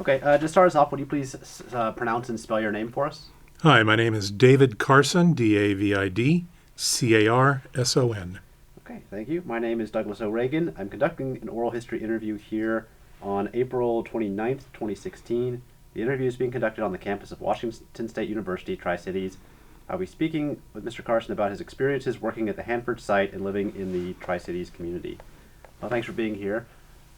Okay, to start us off, would you please pronounce and spell your name for us? Hi, my name is David Carson, David Carson. Okay, thank you. My name is Douglas O'Regan. I'm conducting an oral history interview here on April 29th, 2016. The interview is being conducted on the campus of Washington State University, Tri-Cities. I'll be speaking with Mr. Carson about his experiences working at the Hanford site and living in the Tri-Cities community. Well, thanks for being here.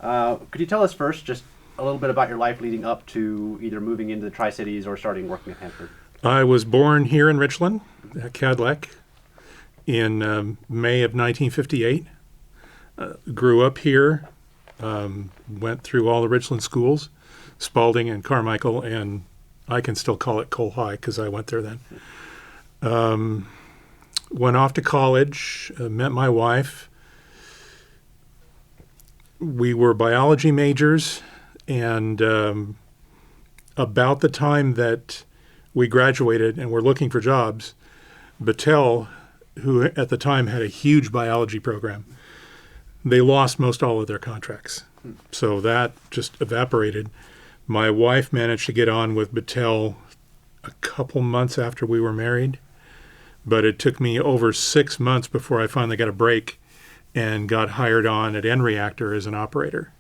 Could you tell us first just a little bit about your life leading up to either moving into the Tri-Cities or starting working at Hanford? I was born here in Richland, at Cadillac, in May of 1958. Grew up here, went through all the Richland schools, Spalding and Carmichael, and I can still call it Cole High because I went there then. Went off to college, met my wife. We were biology majors, and about the time that we graduated and were looking for jobs, Battelle, who at the time had a huge biology program, they lost most all of their contracts. So that just evaporated. My wife managed to get on with Battelle a couple months after we were married, but it took me over 6 months before I finally got a break and got hired on at N-Reactor as an operator.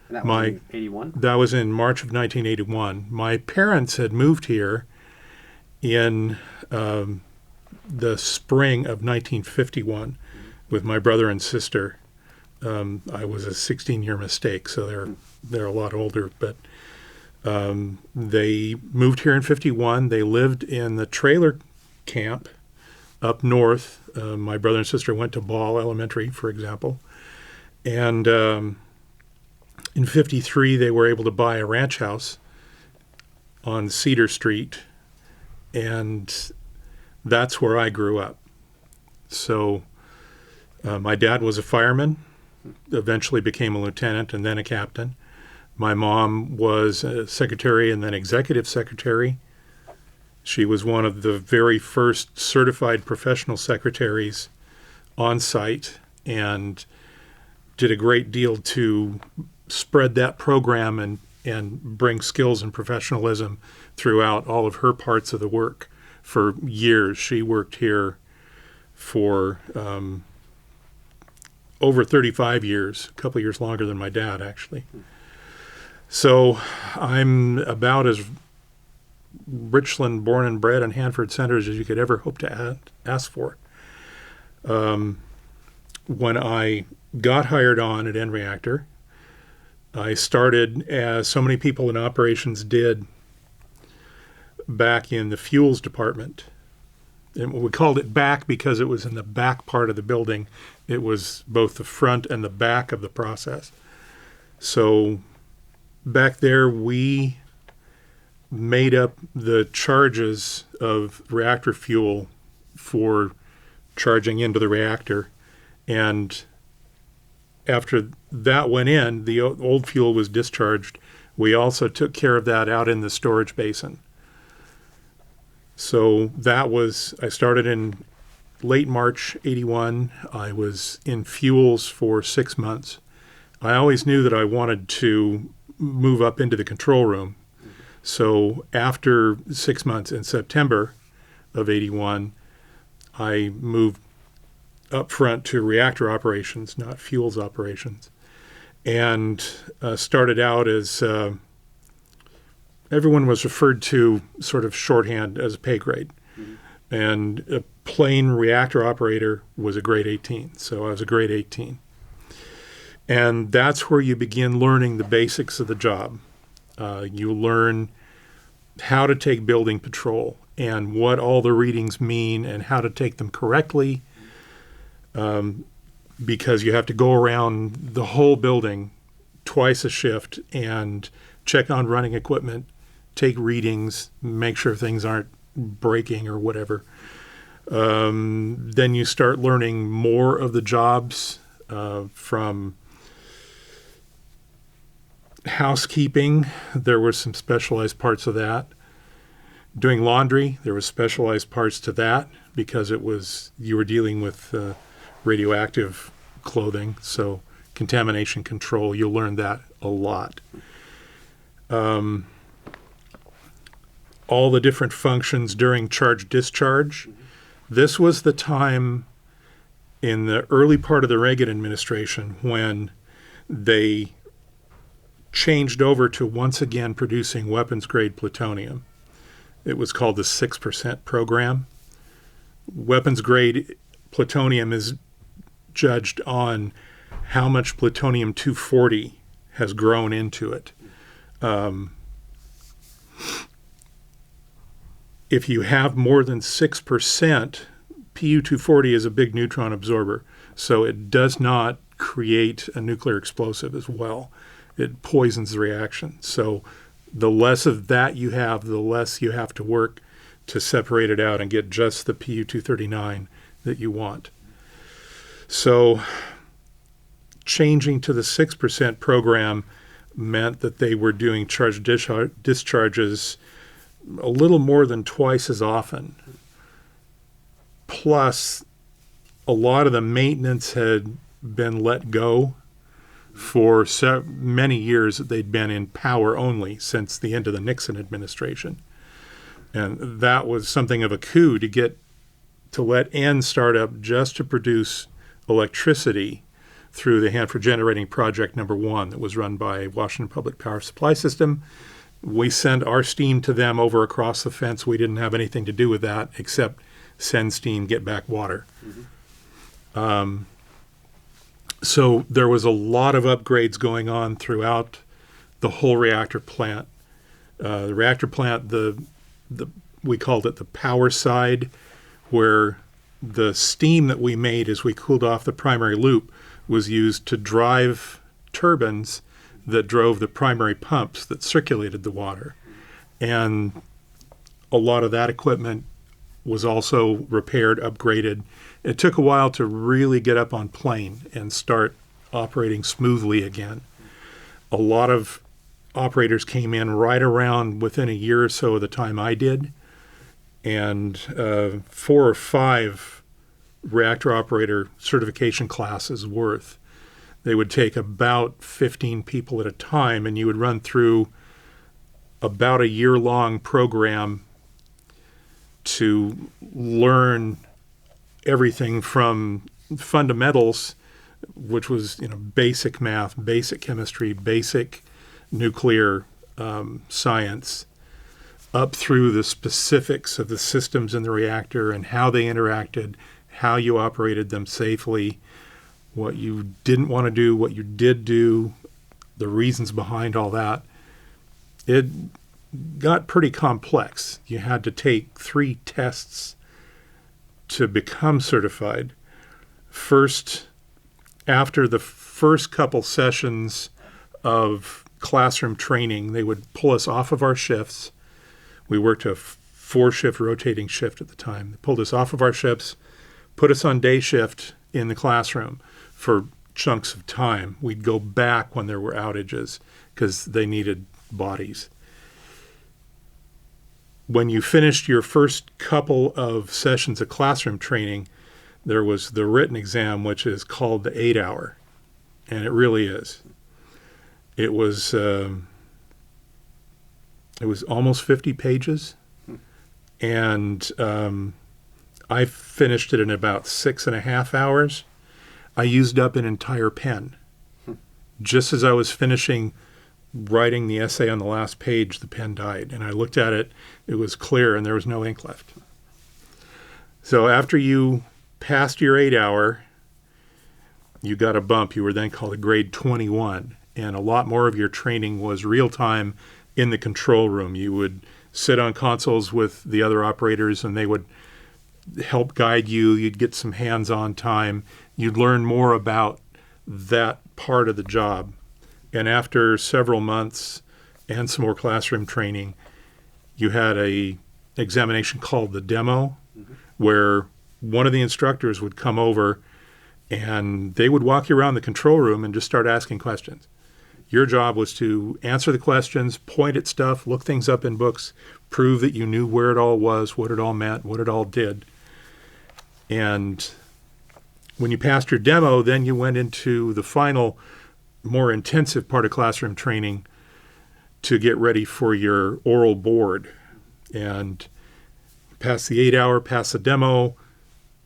And that was in 81? That was in March of 1981. My parents had moved here in the spring of 1951 with my brother and sister. I was a 16-year mistake, so they're a lot older. But they moved here in 51. They lived in the trailer camp up north. My brother and sister went to Ball Elementary, for example. And in 53, they were able to buy a ranch house on Cedar Street, and that's where I grew up. So my dad was a fireman, eventually became a lieutenant and then a captain. My mom was a secretary and then executive secretary. She was one of the very first certified professional secretaries on site and did a great deal to spread that program and bring skills and professionalism throughout all of her parts of the work for years. She worked here for over 35 years, a couple years longer than my dad, actually. So I'm about as Richland born and bred and Hanford centers as you could ever hope to ask for. When I got hired on at N-Reactor, I started, as so many people in operations did, back in the fuels department. And we called it back because it was in the back part of the building. It was both the front and the back of the process. So back there, we made up the charges of reactor fuel for charging into the reactor. And after that went in, the old fuel was discharged. We also took care of that out in the storage basin. So I started in late March 81. I was in fuels for 6 months. I always knew that I wanted to move up into the control room. So after 6 months in September of 81, I moved up front to reactor operations, not fuels operations, and started out as everyone was referred to sort of shorthand as a pay grade. Mm-hmm. And a plain reactor operator was a grade 18, so I was a grade 18. And that's where you begin learning the basics of the job. You learn how to take building patrol and what all the readings mean and how to take them correctly, because you have to go around the whole building twice a shift and check on running equipment, take readings, make sure things aren't breaking or whatever. Then you start learning more of the jobs, from housekeeping. There were some specialized parts of that. Doing laundry, there was specialized parts to that because you were dealing with radioactive clothing, so contamination control, you'll learn that a lot. all the different functions during charge-discharge. This was the time in the early part of the Reagan administration when they changed over to once again producing weapons-grade plutonium. It was called the 6% program. Weapons-grade plutonium is judged on how much plutonium-240 has grown into it. If you have more than 6%, Pu-240 is a big neutron absorber, so it does not create a nuclear explosive as well. It poisons the reaction. So the less of that you have, the less you have to work to separate it out and get just the Pu-239 that you want. So changing to the 6% program meant that they were doing charge discharges a little more than twice as often. Plus, a lot of the maintenance had been let go for many years. They'd been in power only since the end of the Nixon administration. And that was something of a coup to let N start up just to produce electricity through the Hanford Generating Project number 1 that was run by Washington Public Power Supply System. We sent our steam to them over across the fence. We didn't have anything to do with that except send steam, get back water. So there was a lot of upgrades going on throughout the whole reactor plant. The reactor plant, we called it the power side, where the steam that we made as we cooled off the primary loop was used to drive turbines that drove the primary pumps that circulated the water. And a lot of that equipment was also repaired, upgraded. It took a while to really get up on plane and start operating smoothly again. A lot of operators came in right around within a year or so of the time I did. And 4 or 5 reactor operator certification classes worth. They would take about 15 people at a time, and you would run through about a year-long program to learn everything from fundamentals, which was basic math, basic chemistry, basic nuclear science, up through the specifics of the systems in the reactor and how they interacted, how you operated them safely, what you didn't want to do, what you did do, the reasons behind all that. It got pretty complex. You had to take 3 tests to become certified. First, after the first couple sessions of classroom training, they would pull us off of our shifts. We worked a 4-shift rotating shift at the time. They pulled us off of our shifts, put us on day shift in the classroom for chunks of time. We'd go back when there were outages because they needed bodies. When you finished your first couple of sessions of classroom training, there was the written exam, which is called the 8-hour, and it really is. It was almost 50 pages, and I finished it in about 6.5 hours. I used up an entire pen. Just as I was finishing writing the essay on the last page, the pen died, and I looked at it. It was clear, and there was no ink left. So after you passed your 8-hour, you got a bump. You were then called a grade 21, and a lot more of your training was real-time in the control room. You would sit on consoles with the other operators, and they would help guide you. You'd get some hands-on time. You'd learn more about that part of the job. And after several months and some more classroom training, you had a examination called the demo, where one of the instructors would come over and they would walk you around the control room and just start asking questions. Your job was to answer the questions, point at stuff, look things up in books, prove that you knew where it all was, what it all meant, what it all did. And when you passed your demo, then you went into the final, more intensive part of classroom training, to get ready for your oral board. And pass the 8 hour, pass the demo,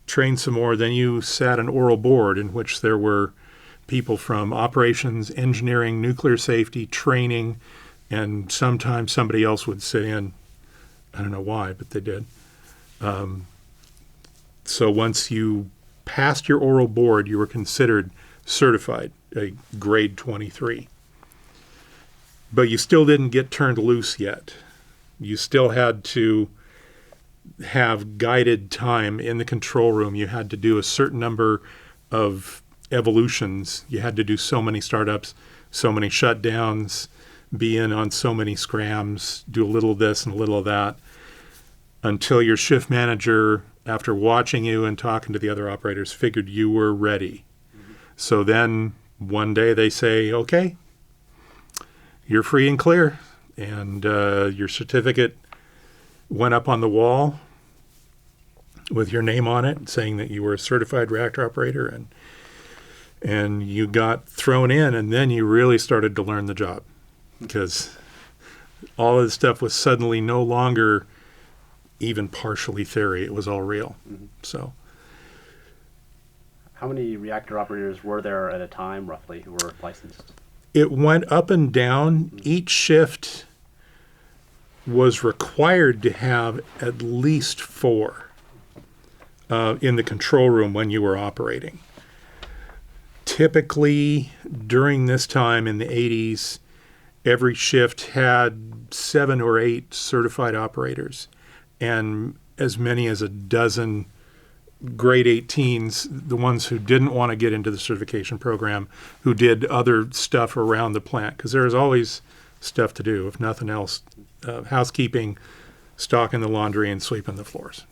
train some more. Then you sat an oral board in which there were people from operations, engineering, nuclear safety, training, and sometimes somebody else would sit in. I don't know why, but they did. So once you passed your oral board, you were considered certified, a grade 23. But you still didn't get turned loose yet. You still had to have guided time in the control room. You had to do a certain number of evolutions. You had to do so many startups, so many shutdowns, be in on so many scrams, do a little of this and a little of that, until your shift manager, after watching you and talking to the other operators, figured you were ready. Mm-hmm. So then one day they say, okay, you're free and clear. And your certificate went up on the wall with your name on it, saying that you were a certified reactor operator, and you got thrown in, and then you really started to learn the job, because all of this stuff was suddenly no longer even partially theory. It was all real. Mm-hmm. So, how many reactor operators were there at a time, roughly, who were licensed? It went up and down. Mm-hmm. Each shift was required to have at least 4 in the control room when you were operating. Typically, during this time in the 80s, every shift had 7 or 8 certified operators and as many as a dozen grade 18s, the ones who didn't want to get into the certification program, who did other stuff around the plant, because there was always stuff to do, if nothing else. Housekeeping, stocking the laundry, and sweeping the floors.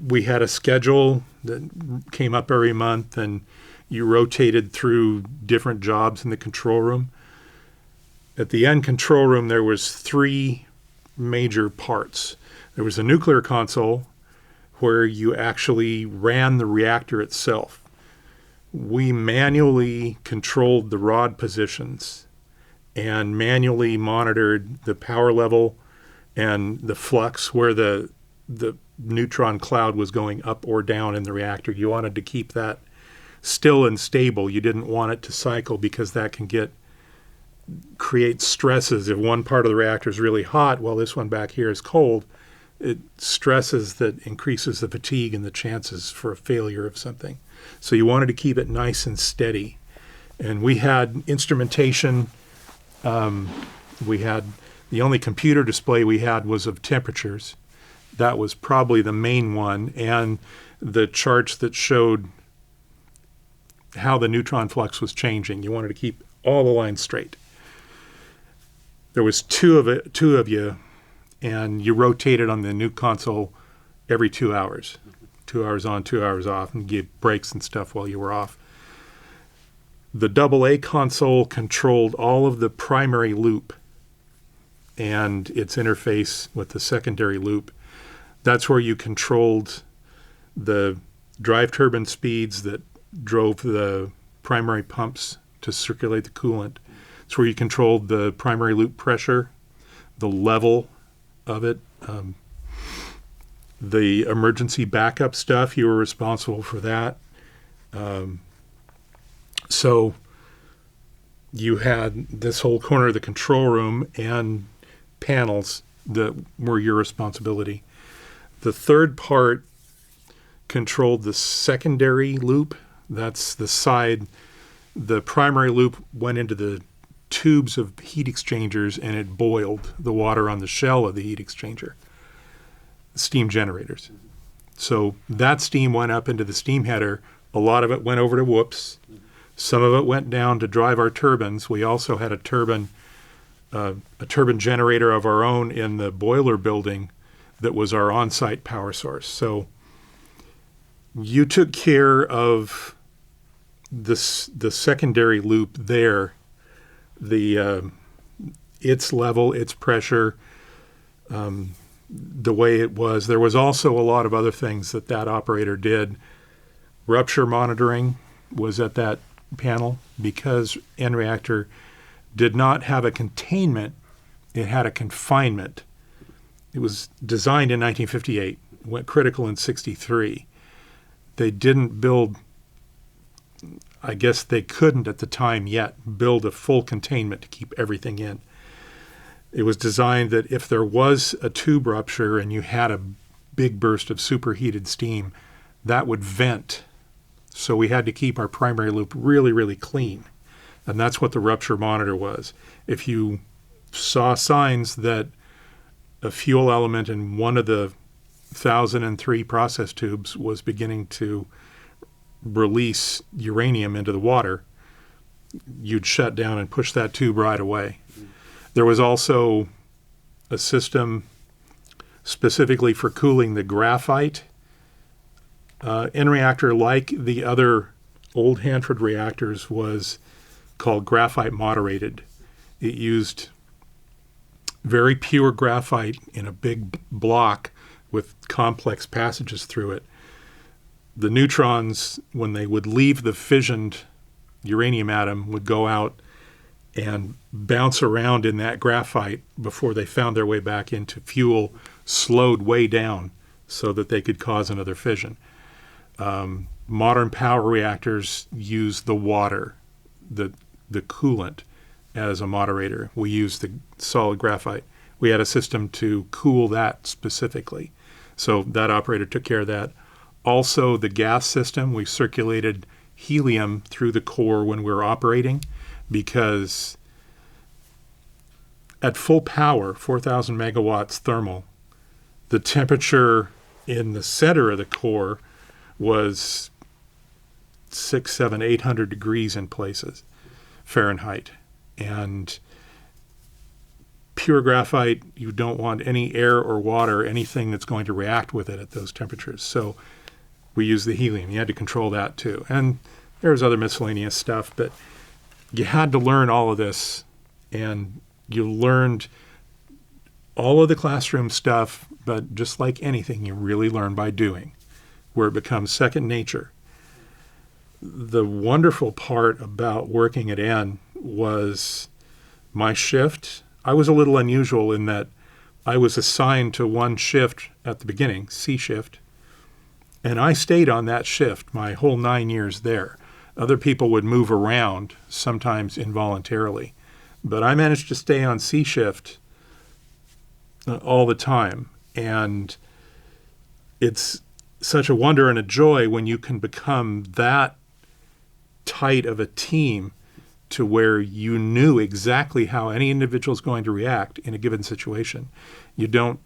We had a schedule that came up every month, and you rotated through different jobs in the control room. At the end control room, there was 3 major parts. There was a nuclear console where you actually ran the reactor itself. We manually controlled the rod positions and manually monitored the power level and the flux where the neutron cloud was going up or down in the reactor. You wanted to keep that still and stable. You didn't want it to cycle, because that can create stresses. If one part of the reactor is really hot while this one back here is cold, it stresses that increases the fatigue and the chances for a failure of something. So you wanted to keep it nice and steady. And we had instrumentation. We had the only computer display we had was of temperatures. That was probably the main one, and the charts that showed how the neutron flux was changing. You wanted to keep all the lines straight. There was two of you, and you rotated on the nuke console every 2 hours. 2 hours on, 2 hours off, and give breaks and stuff while you were off. The AA console controlled all of the primary loop and its interface with the secondary loop. That's where you controlled the drive turbine speeds that drove the primary pumps to circulate the coolant. It's where you controlled the primary loop pressure, the level of it, the emergency backup stuff. You were responsible for that. So you had this whole corner of the control room and panels that were your responsibility. The third part controlled the secondary loop. That's the side. The primary loop went into the tubes of heat exchangers, and it boiled the water on the shell of the heat exchanger, steam generators. So that steam went up into the steam header. A lot of it went over to whoops. Some of it went down to drive our turbines. We also had a turbine generator of our own in the boiler building that was our on-site power source. So you took care of the secondary loop there, its level, its pressure, the way it was. There was also a lot of other things that operator did. Rupture monitoring was at that panel, because end reactor did not have a containment, it had a confinement. It was designed in 1958, went critical in 63. They didn't build, I guess they couldn't at the time yet, build a full containment to keep everything in. It was designed that if there was a tube rupture and you had a big burst of superheated steam, that would vent. So we had to keep our primary loop really, really clean. And that's what the rupture monitor was. If you saw signs that a fuel element in one of the 1003 process tubes was beginning to release uranium into the water, you'd shut down and push that tube right away. There was also a system specifically for cooling the graphite in reactor, like the other old Hanford reactors, was called graphite moderated. It used very pure graphite in a big block with complex passages through it. The neutrons, when they would leave the fissioned uranium atom, would go out and bounce around in that graphite before they found their way back into fuel, slowed way down so that they could cause another fission. Modern power reactors use the water, the coolant, as a moderator. We use the solid graphite. We had a system to cool that specifically. So that operator took care of that. Also, the gas system, we circulated helium through the core when we were operating, because at full power, 4,000 megawatts thermal, the temperature in the center of the core was 600, 700, 800 degrees in places, Fahrenheit. And pure graphite, you don't want any air or water, anything that's going to react with it at those temperatures. So we use the helium. You had to control that too. And there was other miscellaneous stuff, but you had to learn all of this, and you learned all of the classroom stuff, but just like anything, you really learn by doing, where it becomes second nature. The wonderful part about working at N was my shift. I was a little unusual in that I was assigned to one shift at the beginning, C shift, and I stayed on that shift my whole 9 years there. Other people would move around, sometimes involuntarily, but I managed to stay on C shift all the time. And it's such a wonder and a joy when you can become that tight of a team to where you knew exactly how any individual is going to react in a given situation. You don't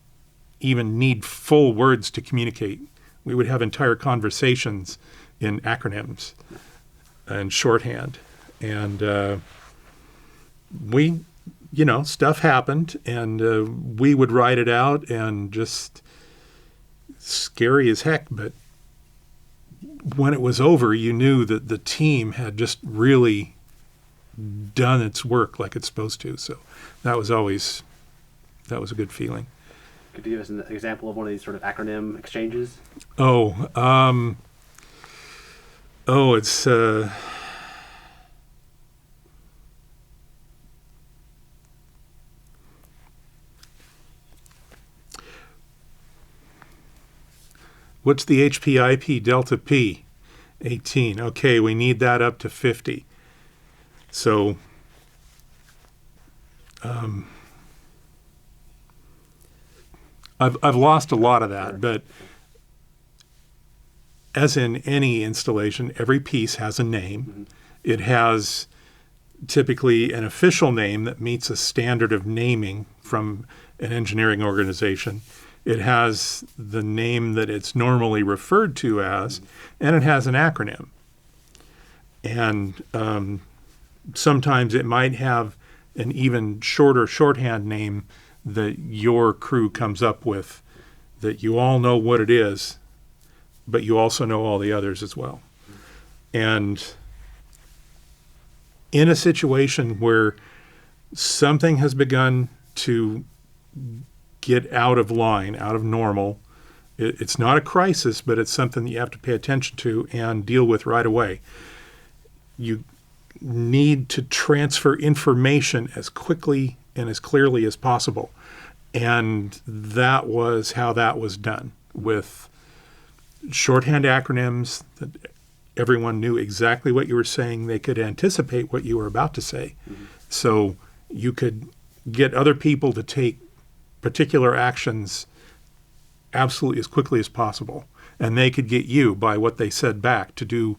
even need full words to communicate. We would have entire conversations in acronyms and shorthand. And stuff happened, and we would write it out, and just scary as heck. But when it was over, you knew that the team had just really done its work like it's supposed to. So that was a good feeling. Could you give us an example of one of these sort of acronym exchanges? It's what's the HPIP delta P? 18. Okay, we need that up to 50. So I've lost a lot of that, Sure. but as in any installation, every piece has a name. Mm-hmm. It has typically an official name that meets a standard of naming from an engineering organization. It has the name that it's normally referred to as, and it has an acronym. And sometimes it might have an even shorter shorthand name that your crew comes up with, that you all know what it is, but you also know all the others as well. And in a situation where something has begun to get out of line, out of normal, it's not a crisis, but it's something that you have to pay attention to and deal with right away. You need to transfer information as quickly and as clearly as possible. And that was how that was done, with shorthand acronyms that everyone knew exactly what you were saying. They could anticipate what you were about to say. Mm-hmm. So you could get other people to take particular actions absolutely as quickly as possible. And they could get you, by what they said back, to do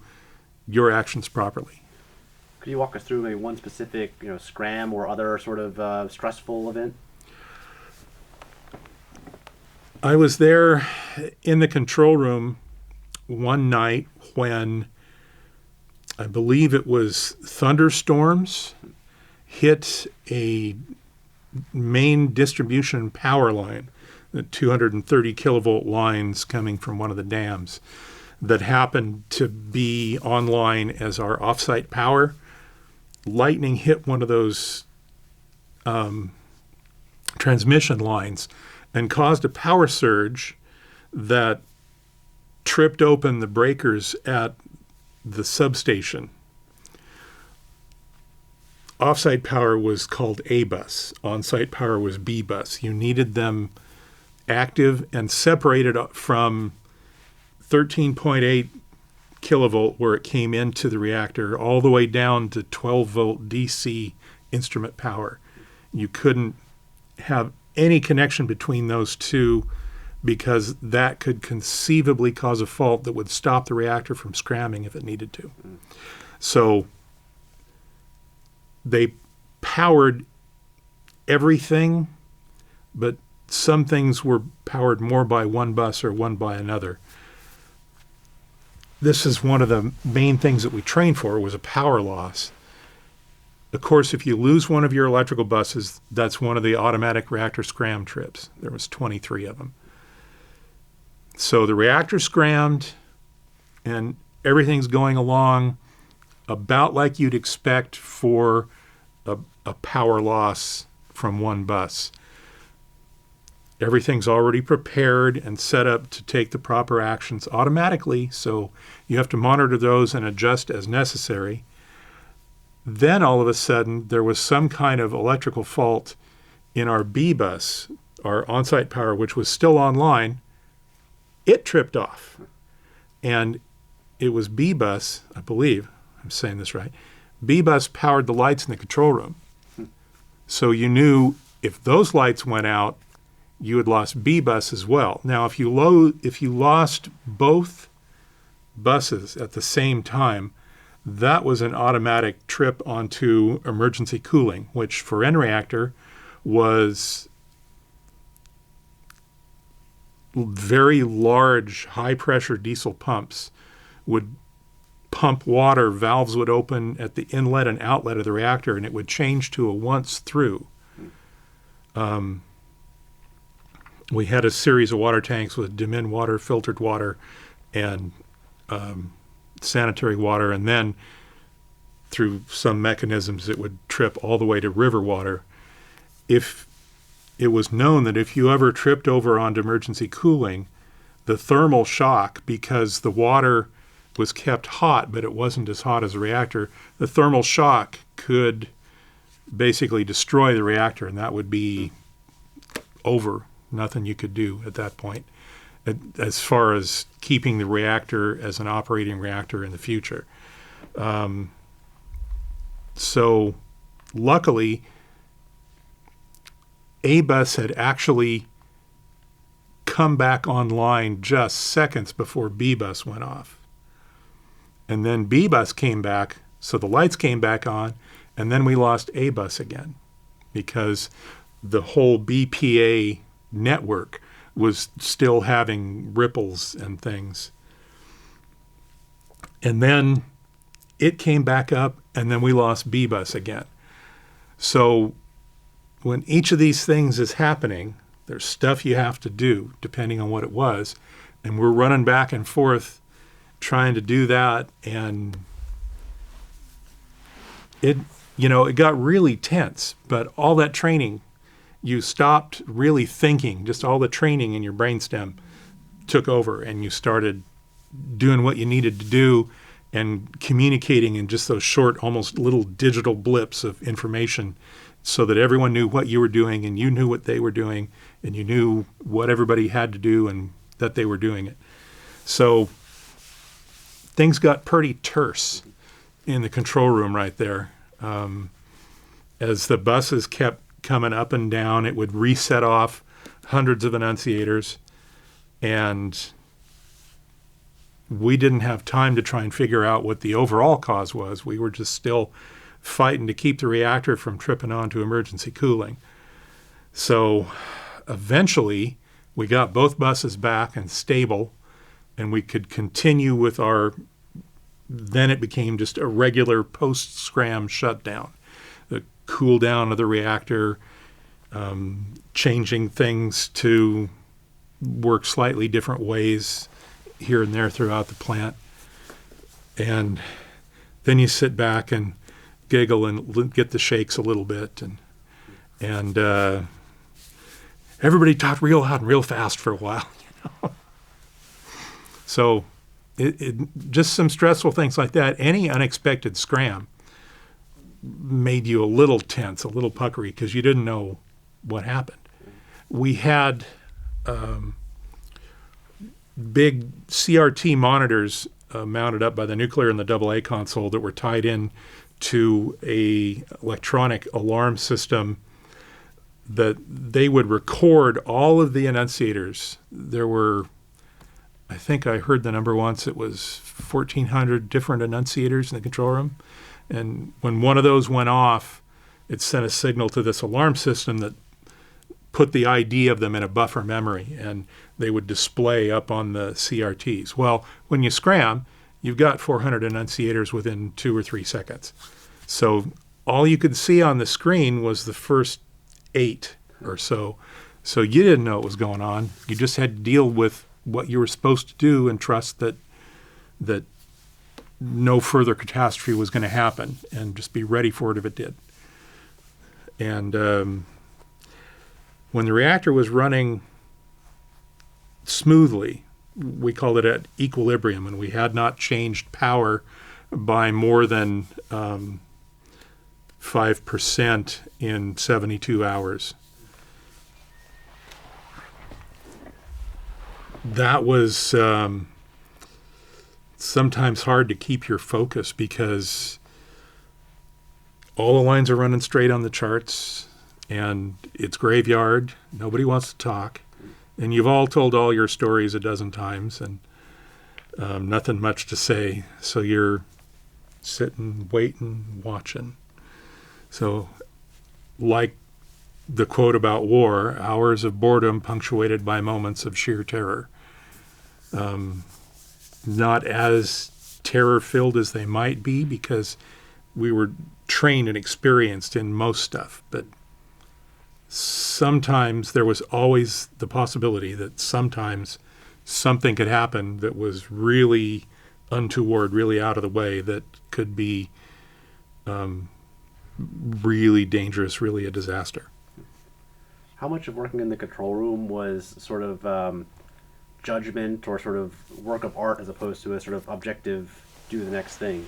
your actions properly. Could you walk us through maybe one specific, scram or other sort of stressful event? I was there in the control room one night when I believe it was thunderstorms hit a main distribution power line, the 230 kilovolt lines coming from one of the dams that happened to be online as our offsite power. Lightning hit one of those transmission lines and caused a power surge that tripped open the breakers at the substation. Offsite power was called A bus. On-site power was B bus. You needed them active and separated from 13.8 kilovolt where it came into the reactor all the way down to 12 volt DC instrument power. You couldn't have any connection between those two because that could conceivably cause a fault that would stop the reactor from scramming if it needed to. So they powered everything, but some things were powered more by one bus or one by another. This is one of the main things that we trained for, was a power loss. Of course, if you lose one of your electrical buses, that's one of the automatic reactor scram trips. There was 23 of them. So the reactor scrammed, and everything's going along about like you'd expect for a power loss from one bus. Everything's already prepared and set up to take the proper actions automatically, so you have to monitor those and adjust as necessary. Then all of a sudden, there was some kind of electrical fault in our B bus, our on-site power, which was still online. It tripped off. And it was B bus, I believe, I'm saying this right, B bus powered the lights in the control room. So you knew if those lights went out, you had lost B bus as well. Now, if you lost both buses at the same time, that was an automatic trip onto emergency cooling, which for N-reactor was very large, high-pressure diesel pumps would pump water. Valves would open at the inlet and outlet of the reactor, and it would change to a once through. We had a series of water tanks with dim-in water, filtered water, and sanitary water, and then through some mechanisms it would trip all the way to river water. If it was known that if you ever tripped over onto emergency cooling, the thermal shock, because the water was kept hot but it wasn't as hot as the reactor, the thermal shock could basically destroy the reactor, and that would be over. Nothing you could do at that point as far as keeping the reactor as an operating reactor in the future. So luckily, A-bus had actually come back online just seconds before B-bus went off. And then B-bus came back, so the lights came back on, and then we lost A-bus again because the whole BPA network was still having ripples and things. And then it came back up, and then we lost B-bus again. So when each of these things is happening, there's stuff you have to do depending on what it was, and we're running back and forth trying to do that, and it got really tense. But all that training, you stopped really thinking. Just all the training in your brainstem took over, and you started doing what you needed to do and communicating in just those short, almost little digital blips of information so that everyone knew what you were doing and you knew what they were doing and you knew what everybody had to do and that they were doing it. So things got pretty terse in the control room right there. As the buses kept coming up and down, it would reset off hundreds of annunciators, and we didn't have time to try and figure out what the overall cause was. We were just still fighting to keep the reactor from tripping onto emergency cooling. So eventually we got both buses back and stable, and we could continue with then it became just a regular post-scram shutdown. The cool down of the reactor, changing things to work slightly different ways here and there throughout the plant. And then you sit back and giggle and get the shakes a little bit. And everybody talked real loud and real fast for a while. So it just some stressful things like that. Any unexpected scram made you a little tense, a little puckery, because you didn't know what happened. We had big CRT monitors mounted up by the nuclear and the AA console that were tied in to a electronic alarm system that they would record all of the annunciators. There were, I think I heard the number once, it was 1,400 different annunciators in the control room. And when one of those went off, it sent a signal to this alarm system that put the ID of them in a buffer memory, and they would display up on the CRTs. Well, when you scram, you've got 400 annunciators within 2 or 3 seconds. So all you could see on the screen was the first 8 or so. So you didn't know what was going on. You just had to deal with what you were supposed to do and trust that no further catastrophe was going to happen, and just be ready for it if it did. And when the reactor was running smoothly, we called it at equilibrium, and we had not changed power by more than 5% in 72 hours. That was sometimes hard to keep your focus because all the lines are running straight on the charts, and it's graveyard. Nobody wants to talk. And you've all told all your stories a dozen times, and nothing much to say. So you're sitting, waiting, watching. So like the quote about war, hours of boredom punctuated by moments of sheer terror. Not as terror-filled as they might be because we were trained and experienced in most stuff, but sometimes there was always the possibility that sometimes something could happen that was really untoward, really out of the way, that could be really dangerous, really a disaster. How much of working in the control room was sort of judgment or sort of work of art as opposed to a sort of objective, do the next thing?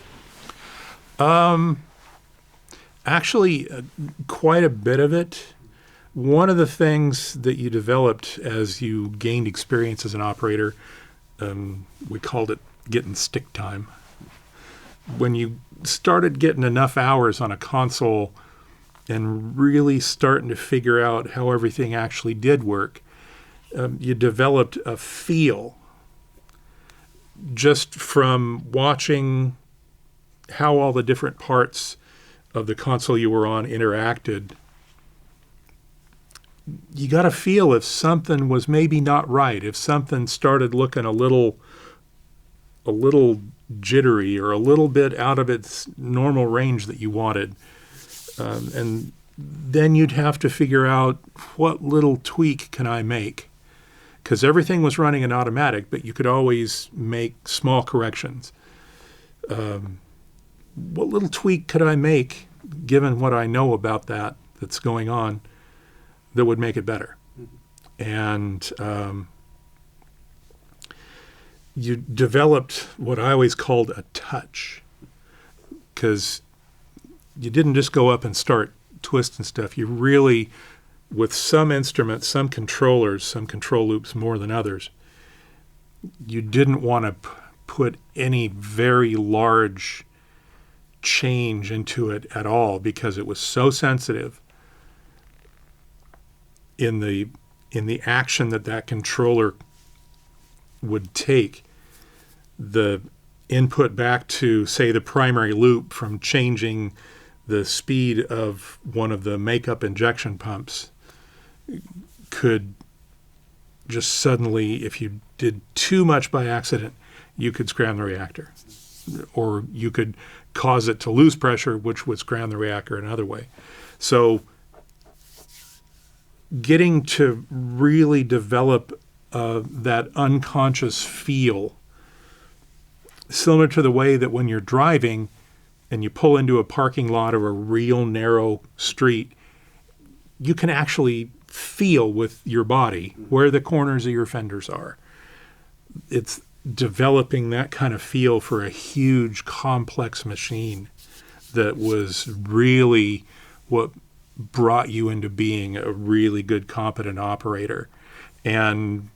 Actually, quite a bit of it. One of the things that you developed as you gained experience as an operator, we called it getting stick time. When you started getting enough hours on a console and really starting to figure out how everything actually did work, you developed a feel just from watching how all the different parts of the console you were on interacted. You got to feel if something was maybe not right, if something started looking a little jittery or a little bit out of its normal range that you wanted. And then you'd have to figure out what little tweak can I make? Because everything was running in automatic, but you could always make small corrections. What little tweak could I make, given what I know about that's going on, that would make it better? And you developed what I always called a touch, because you didn't just go up and start twisting stuff. You really, with some instruments, some controllers, some control loops more than others, you didn't want to put any very large change into it at all, because it was so sensitive in the action that controller would take. The input back to, say, the primary loop from changing the speed of one of the makeup injection pumps could just suddenly, if you did too much by accident, you could scram the reactor. Or you could cause it to lose pressure, which would scram the reactor another way. So getting to really develop that unconscious feel, similar to the way that when you're driving and you pull into a parking lot or a real narrow street, you can actually feel with your body where the corners of your fenders are. It's developing that kind of feel for a huge, complex machine that was really what brought you into being a really good, competent operator. And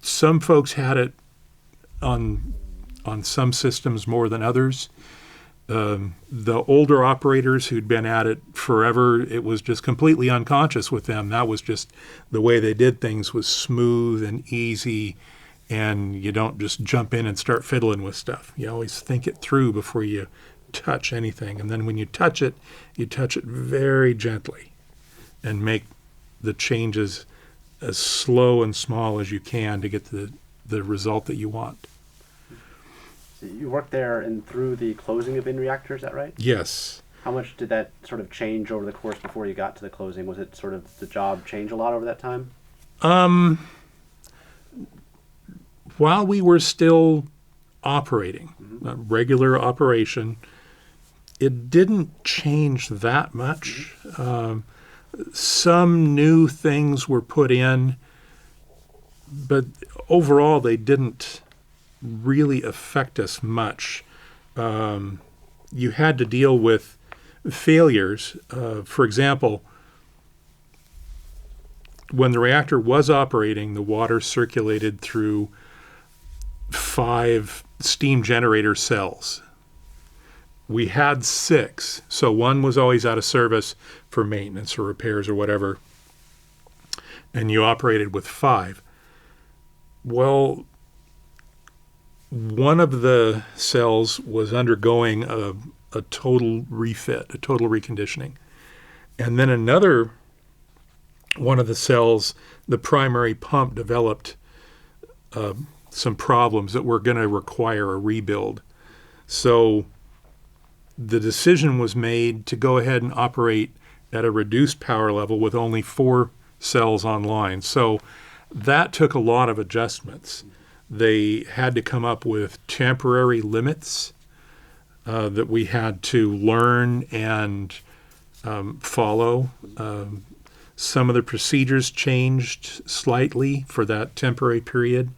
some folks had it on some systems more than others. The older operators who'd been at it forever, it was just completely unconscious with them. That was just the way they did things, was smooth and easy, and you don't just jump in and start fiddling with stuff. You always think it through before you touch anything. And then when you touch it very gently and make the changes as slow and small as you can to get the result that you want. So you worked there and through the closing of in-reactor, is that right? Yes. How much did that sort of change over the course before you got to the closing? Was it sort of the job change a lot over that time? While we were still operating, regular operation, it didn't change that much. Some new things were put in, but overall they didn't really affect us much. You had to deal with failures. For example, when the reactor was operating, the water circulated through 5 steam generator cells. We had 6, so one was always out of service for maintenance or repairs or whatever, and you operated with 5. Well, one of the cells was undergoing a total refit, a total reconditioning. And then another one of the cells, the primary pump, developed some problems that were going to require a rebuild. So the decision was made to go ahead and operate at a reduced power level with only 4 cells online. So that took a lot of adjustments. They had to come up with temporary limits that we had to learn and follow. Some of the procedures changed slightly for that temporary period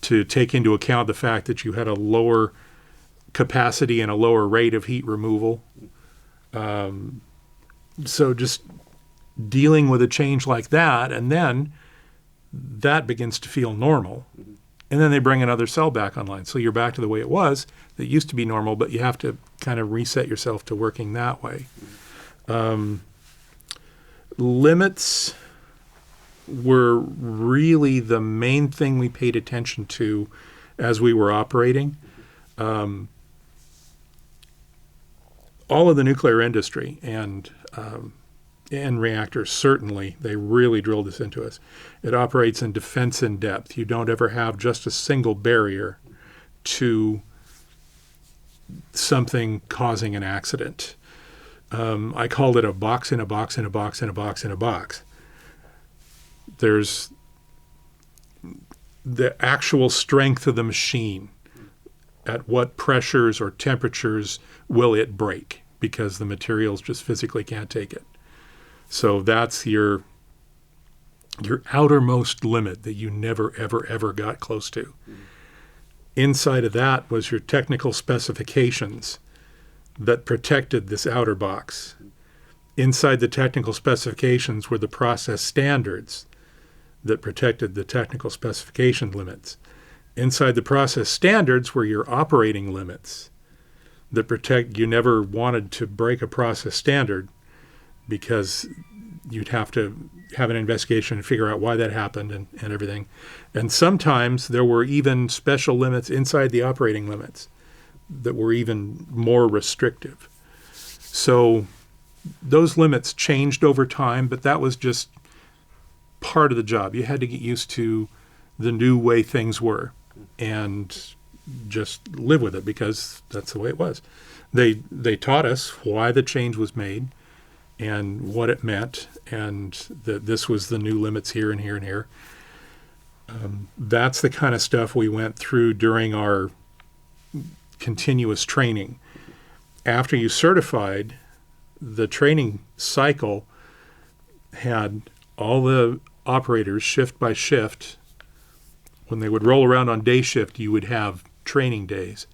to take into account the fact that you had a lower capacity and a lower rate of heat removal. So just dealing with a change like that, and then that begins to feel normal. And then they bring another cell back online. So you're back to the way it was. That used to be normal, but you have to kind of reset yourself to working that way. Limits were really the main thing we paid attention to as we were operating. All of the nuclear industry and reactors, certainly, they really drilled this into us. It operates in defense in depth. You don't ever have just a single barrier to something causing an accident. I called it a box in a box in a box in a box in a box. There's the actual strength of the machine. At what pressures or temperatures will it break? Because the materials just physically can't take it. So that's your outermost limit that you never, ever, ever got close to. Inside of that was your technical specifications that protected this outer box. Inside the technical specifications were the process standards that protected the technical specification limits. Inside the process standards were your operating limits that protect. You never wanted to break a process standard because you'd have to have an investigation and figure out why that happened and everything. And sometimes there were even special limits inside the operating limits that were even more restrictive. So those limits changed over time, but that was just part of the job. You had to get used to the new way things were and just live with it because that's the way it was. They taught us why the change was made and what it meant, and that this was the new limits here and here and here. That's the kind of stuff we went through during our continuous training. After you certified, the training cycle had all the operators shift by shift. When they would roll around on day shift, you would have training days.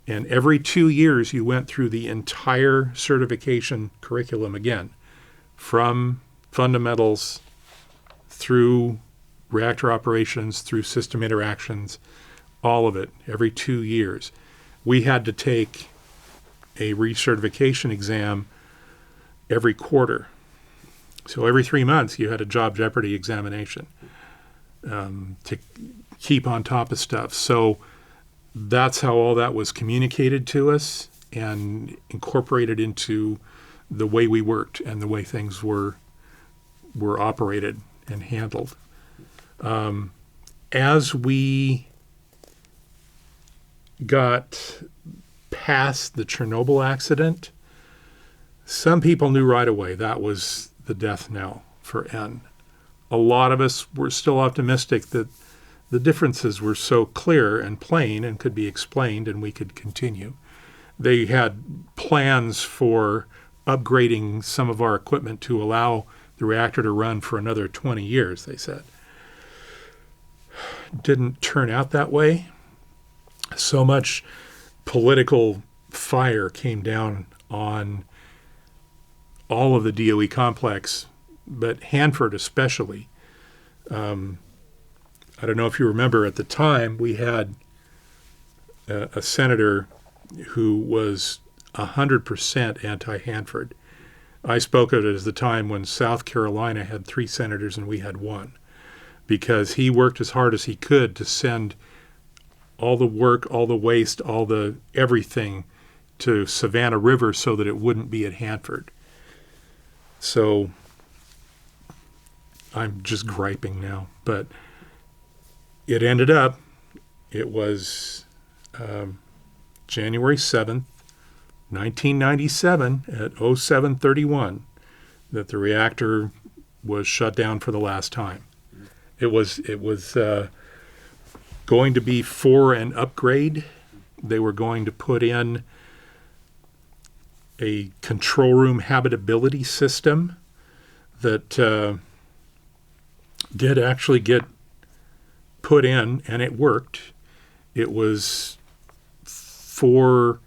And every 2 years, you went through the entire certification curriculum again, from fundamentals through reactor operations, through system interactions, all of it, every 2 years. We had to take a recertification exam every quarter. So every 3 months, you had a job jeopardy examination to keep on top of stuff. So that's how all that was communicated to us and incorporated into the way we worked and the way things were operated and handled. As we got past the Chernobyl accident, some people knew right away that was the death knell for N. A lot of us were still optimistic that the differences were so clear and plain and could be explained and we could continue. They had plans for upgrading some of our equipment to allow the reactor to run for another 20 years, they said. Didn't turn out that way. So much political fire came down on all of the DOE complex, but Hanford especially. I don't know if you remember, at the time we had a senator who was 100% anti-Hanford. I spoke of it as the time when South Carolina had 3 senators and we had 1, because he worked as hard as he could to send all the work, all the waste, all the everything to Savannah River so that it wouldn't be at Hanford. So I'm just griping now, but it ended up, it was January 7th, 1997 at 07:31 that the reactor was shut down for the last time. It was going to be for an upgrade. They were going to put in a control room habitability system that did actually get put in, and it worked. It was for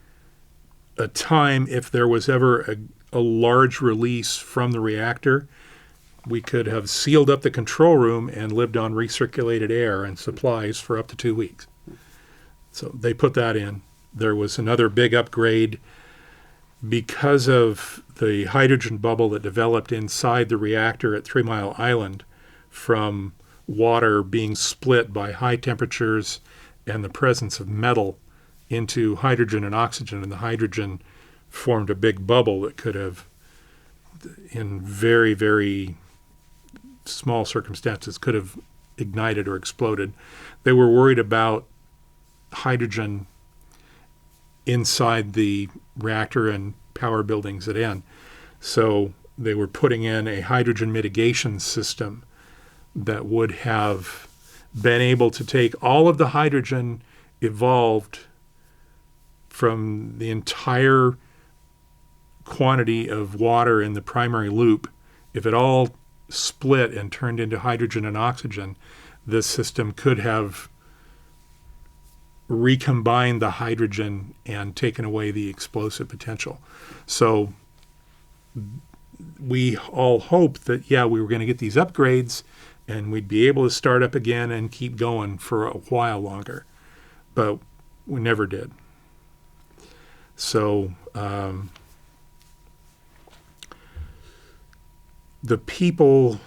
a time, if there was ever a large release from the reactor, we could have sealed up the control room and lived on recirculated air and supplies for up to 2 weeks. So they put that in. There was another big upgrade because of the hydrogen bubble that developed inside the reactor at 3 Mile Island from water being split by high temperatures and the presence of metal into hydrogen and oxygen, and the hydrogen formed a big bubble that could have, in very, very small circumstances, could have ignited or exploded. They were worried about hydrogen inside the reactor and power buildings at N. So they were putting in a hydrogen mitigation system that would have been able to take all of the hydrogen evolved from the entire quantity of water in the primary loop. If it all split and turned into hydrogen and oxygen, this system could have recombined the hydrogen and taken away the explosive potential. So we all hoped that, we were going to get these upgrades and we'd be able to start up again and keep going for a while longer. But we never did. So the people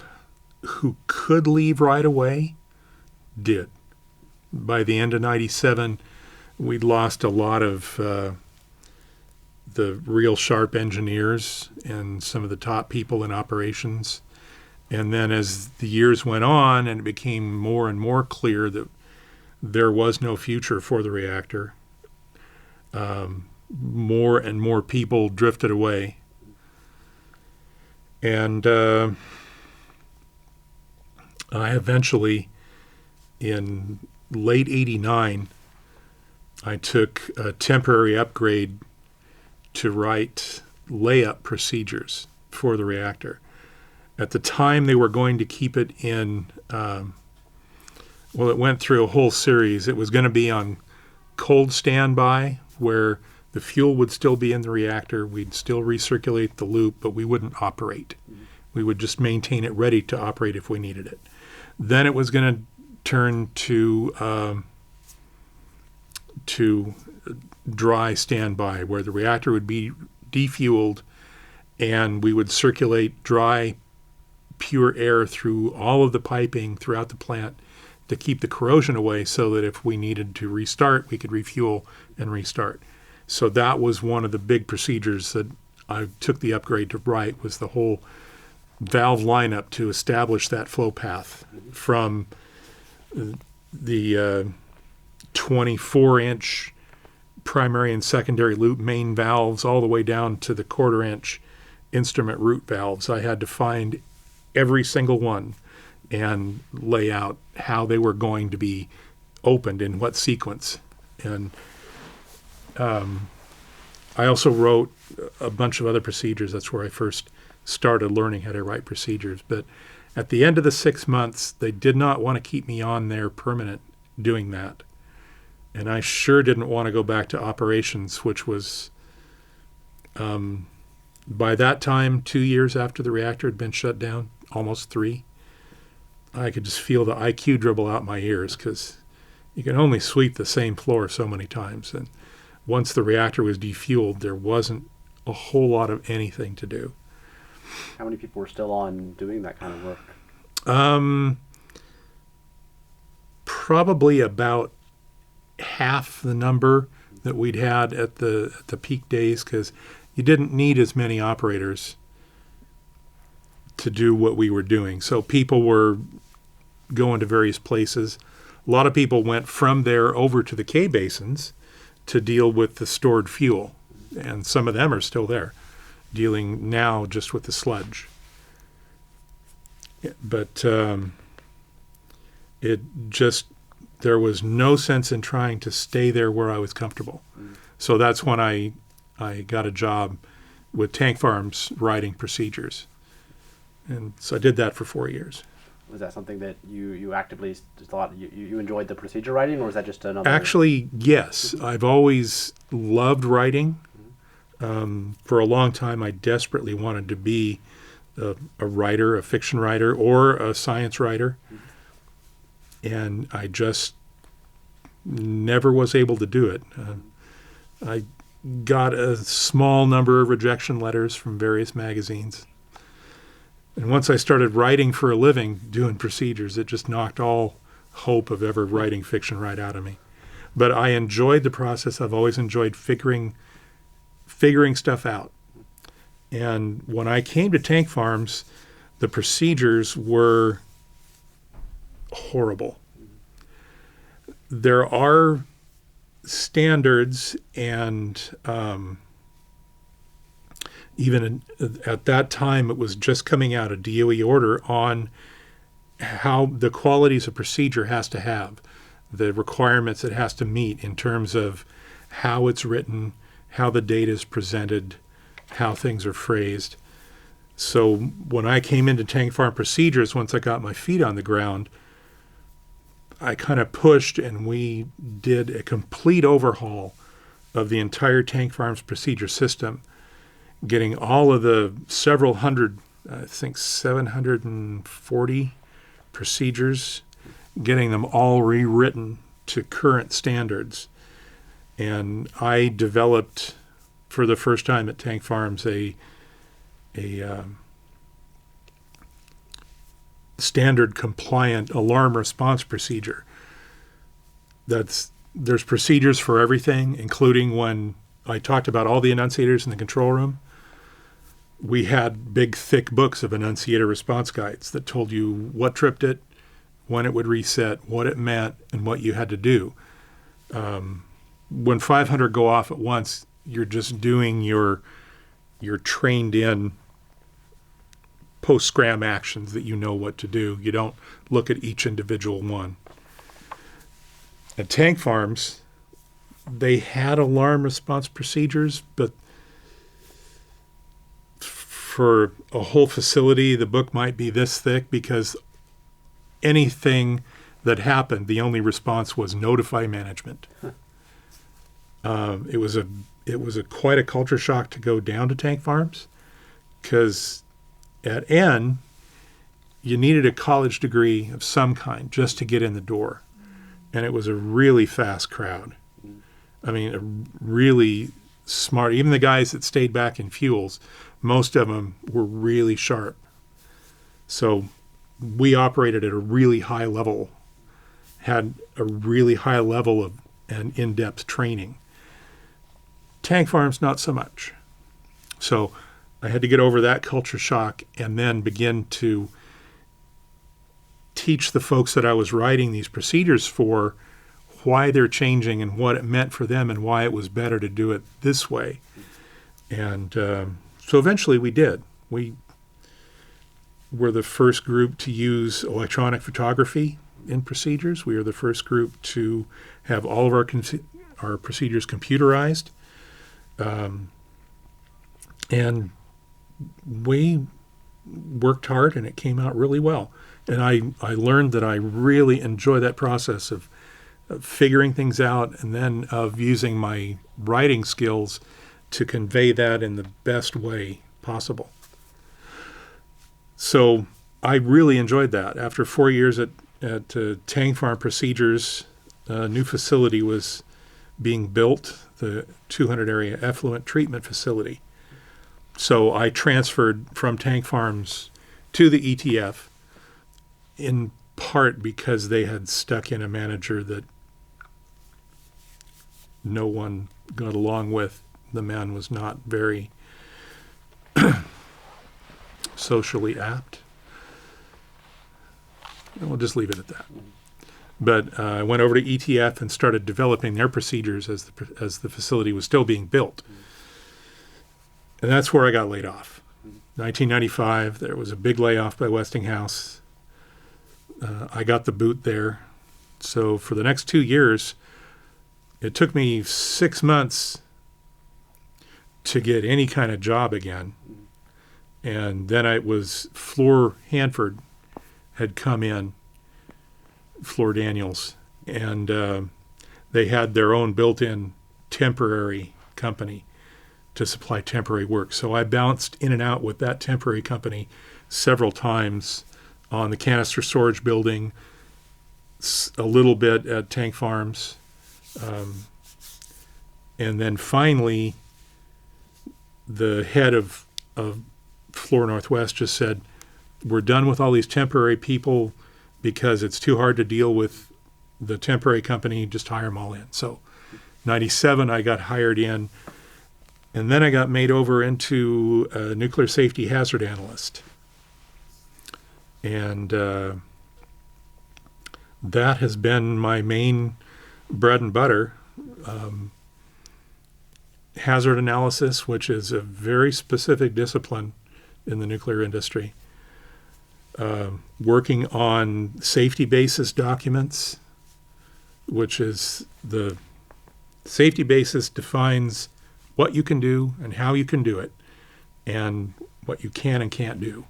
who could leave right away did. By the end of 97, we'd lost a lot of the real sharp engineers and some of the top people in operations. And then as the years went on and it became more and more clear that there was no future for the reactor, more and more people drifted away. And I eventually, in late 89, I took a temporary upgrade to write layup procedures for the reactor. At the time, they were going to keep it in, it went through a whole series. It was going to be on cold standby, where the fuel would still be in the reactor. We'd still recirculate the loop, but we wouldn't operate. Mm-hmm. We would just maintain it ready to operate if we needed it. Then it was going to turn to dry standby, where the reactor would be defueled and we would circulate dry, pure air through all of the piping throughout the plant to keep the corrosion away, so that if we needed to restart, we could refuel and restart. So that was one of the big procedures that I took the upgrade to write, was the whole valve lineup to establish that flow path from the 24-inch primary and secondary loop main valves all the way down to the quarter-inch instrument root valves. I had to find every single one and lay out how they were going to be opened in what sequence. And I also wrote a bunch of other procedures. That's where I first started learning how to write procedures. But at the end of the 6 months, they did not want to keep me on there permanent doing that. And I sure didn't want to go back to operations, which was, by that time, 2 years after the reactor had been shut down, almost 3. I could just feel the IQ dribble out my ears, because you can only sweep the same floor so many times. And once the reactor was defueled, there wasn't a whole lot of anything to do. How many people were still on doing that kind of work? Probably about half the number that we'd had at the peak days, because you didn't need as many operators to do what we were doing. So people were going to various places. A lot of people went from there over to the K basins to deal with the stored fuel, and some of them are still there, dealing now just with the sludge. But there was no sense in trying to stay there where I was comfortable. So that's when I got a job with Tank Farms writing procedures. And so I did that for 4 years. Was that something that you actively thought you enjoyed the procedure writing, or was that just another? Actually, yes. I've always loved writing. For a long time, I desperately wanted to be a writer, a fiction writer, or a science writer. And I just never was able to do it. I got a small number of rejection letters from various magazines. And once I started writing for a living, doing procedures, it just knocked all hope of ever writing fiction right out of me. But I enjoyed the process. I've always enjoyed figuring stuff out. And when I came to Tank Farms, the procedures were horrible. There are standards, and even at that time, it was just coming out, a DOE order on how the qualities a procedure has to have, the requirements it has to meet in terms of how it's written, how the data is presented, how things are phrased. So when I came into Tank Farm procedures, once I got my feet on the ground, I kind of pushed, and we did a complete overhaul of the entire Tank Farms procedure system, getting all of the several hundred, I think 740 procedures, getting them all rewritten to current standards. And I developed, for the first time at Tank Farms, a standard compliant alarm response procedure. There's procedures for everything, including when I talked about all the enunciators in the control room. We had big, thick books of enunciator response guides that told you what tripped it, when it would reset, what it meant, and what you had to do. When 500 go off at once, you're just doing your trained in post-scram actions that you know what to do. You don't look at each individual one. At Tank Farms, they had alarm response procedures, but for a whole facility, the book might be this thick, because anything that happened, the only response was notify management. It was quite a culture shock to go down to Tank Farms, because at N, you needed a college degree of some kind just to get in the door. And it was a really fast crowd. I mean, a really smart, even the guys that stayed back in fuels, most of them were really sharp. So we operated at a really high level, had a really high level of and in-depth training. Tank Farms, not so much. So I had to get over that culture shock and then begin to teach the folks that I was writing these procedures for why they're changing and what it meant for them and why it was better to do it this way. And so eventually we did. We were the first group to use electronic photography in procedures. We were the first group to have all of our procedures computerized. And we worked hard, and it came out really well. And I learned that I really enjoy that process of figuring things out, and then of using my writing skills to convey that in the best way possible. So I really enjoyed that. After 4 years at Tank Farm Procedures, a new facility was being built, the 200 area effluent treatment facility. So I transferred from Tank Farms to the ETF, in part because they had stuck in a manager that no one got along with. The man was not very socially apt. We'll just leave it at that. But I went over to ETF and started developing their procedures as the facility was still being built. And that's where I got laid off. 1995, there was a big layoff by Westinghouse. I got the boot there. So for the next 2 years, it took me 6 months to get any kind of job again. And then it was Floor Hanford had come in, Floor Daniels, and they had their own built-in temporary company to supply temporary work. So I bounced in and out with that temporary company several times on the canister storage building, a little bit at Tank Farms. And then finally, the head of Floor Northwest just said, we're done with all these temporary people because it's too hard to deal with the temporary company, just hire them all in. So 97, I got hired in, and then I got made over into a nuclear safety hazard analyst. And that has been my main bread and butter. Hazard analysis, which is a very specific discipline in the nuclear industry. Working on safety basis documents, which is the safety basis defines what you can do and how you can do it, and what you can and can't do.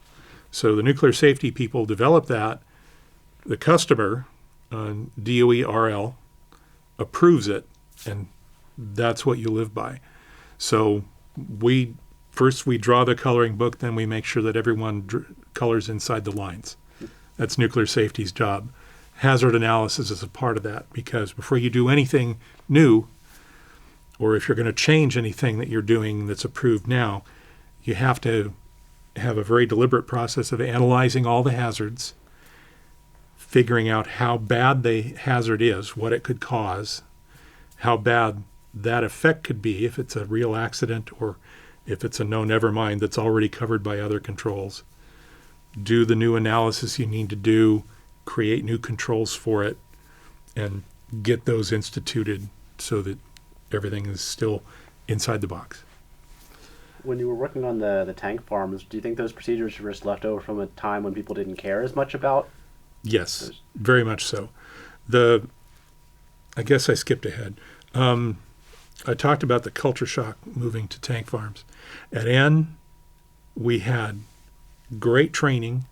So the nuclear safety people develop that. The customer, DOERL, approves it, and that's what you live by. So we draw the coloring book, then we make sure that everyone colors inside the lines. That's nuclear safety's job. Hazard analysis is a part of that, because before you do anything new, or if you're going to change anything that you're doing that's approved now, you have to have a very deliberate process of analyzing all the hazards, figuring out how bad the hazard is, what it could cause, how bad that effect could be if it's a real accident or if it's a no, never mind that's already covered by other controls. Do the new analysis you need to do, create new controls for it, and get those instituted so that everything is still inside the box. When you were working on the tank farms, do you think those procedures were just left over from a time when people didn't care as much about? Yes, very much so. I guess I skipped ahead. I talked about the culture shock moving to tank farms. At N, we had great training.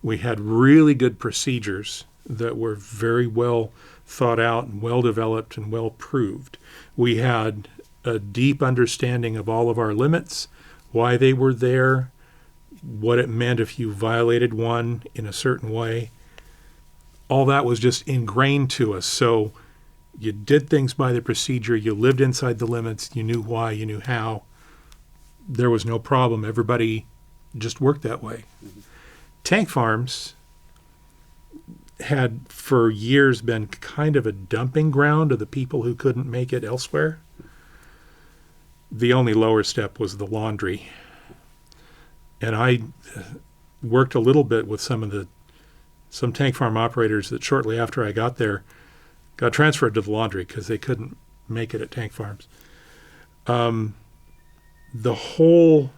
We had really good procedures that were very well thought out and well developed and well proved. We had a deep understanding of all of our limits, why they were there, what it meant if you violated one in a certain way. All that was just ingrained to us. So you did things by the procedure, you lived inside the limits, you knew why, you knew how. There was no problem. Everybody just worked that way. Mm-hmm. Tank farms had for years been kind of a dumping ground of the people who couldn't make it elsewhere. The only lower step was the laundry. And I worked a little bit with some tank farm operators that shortly after I got there got transferred to the laundry because they couldn't make it at tank farms. The whole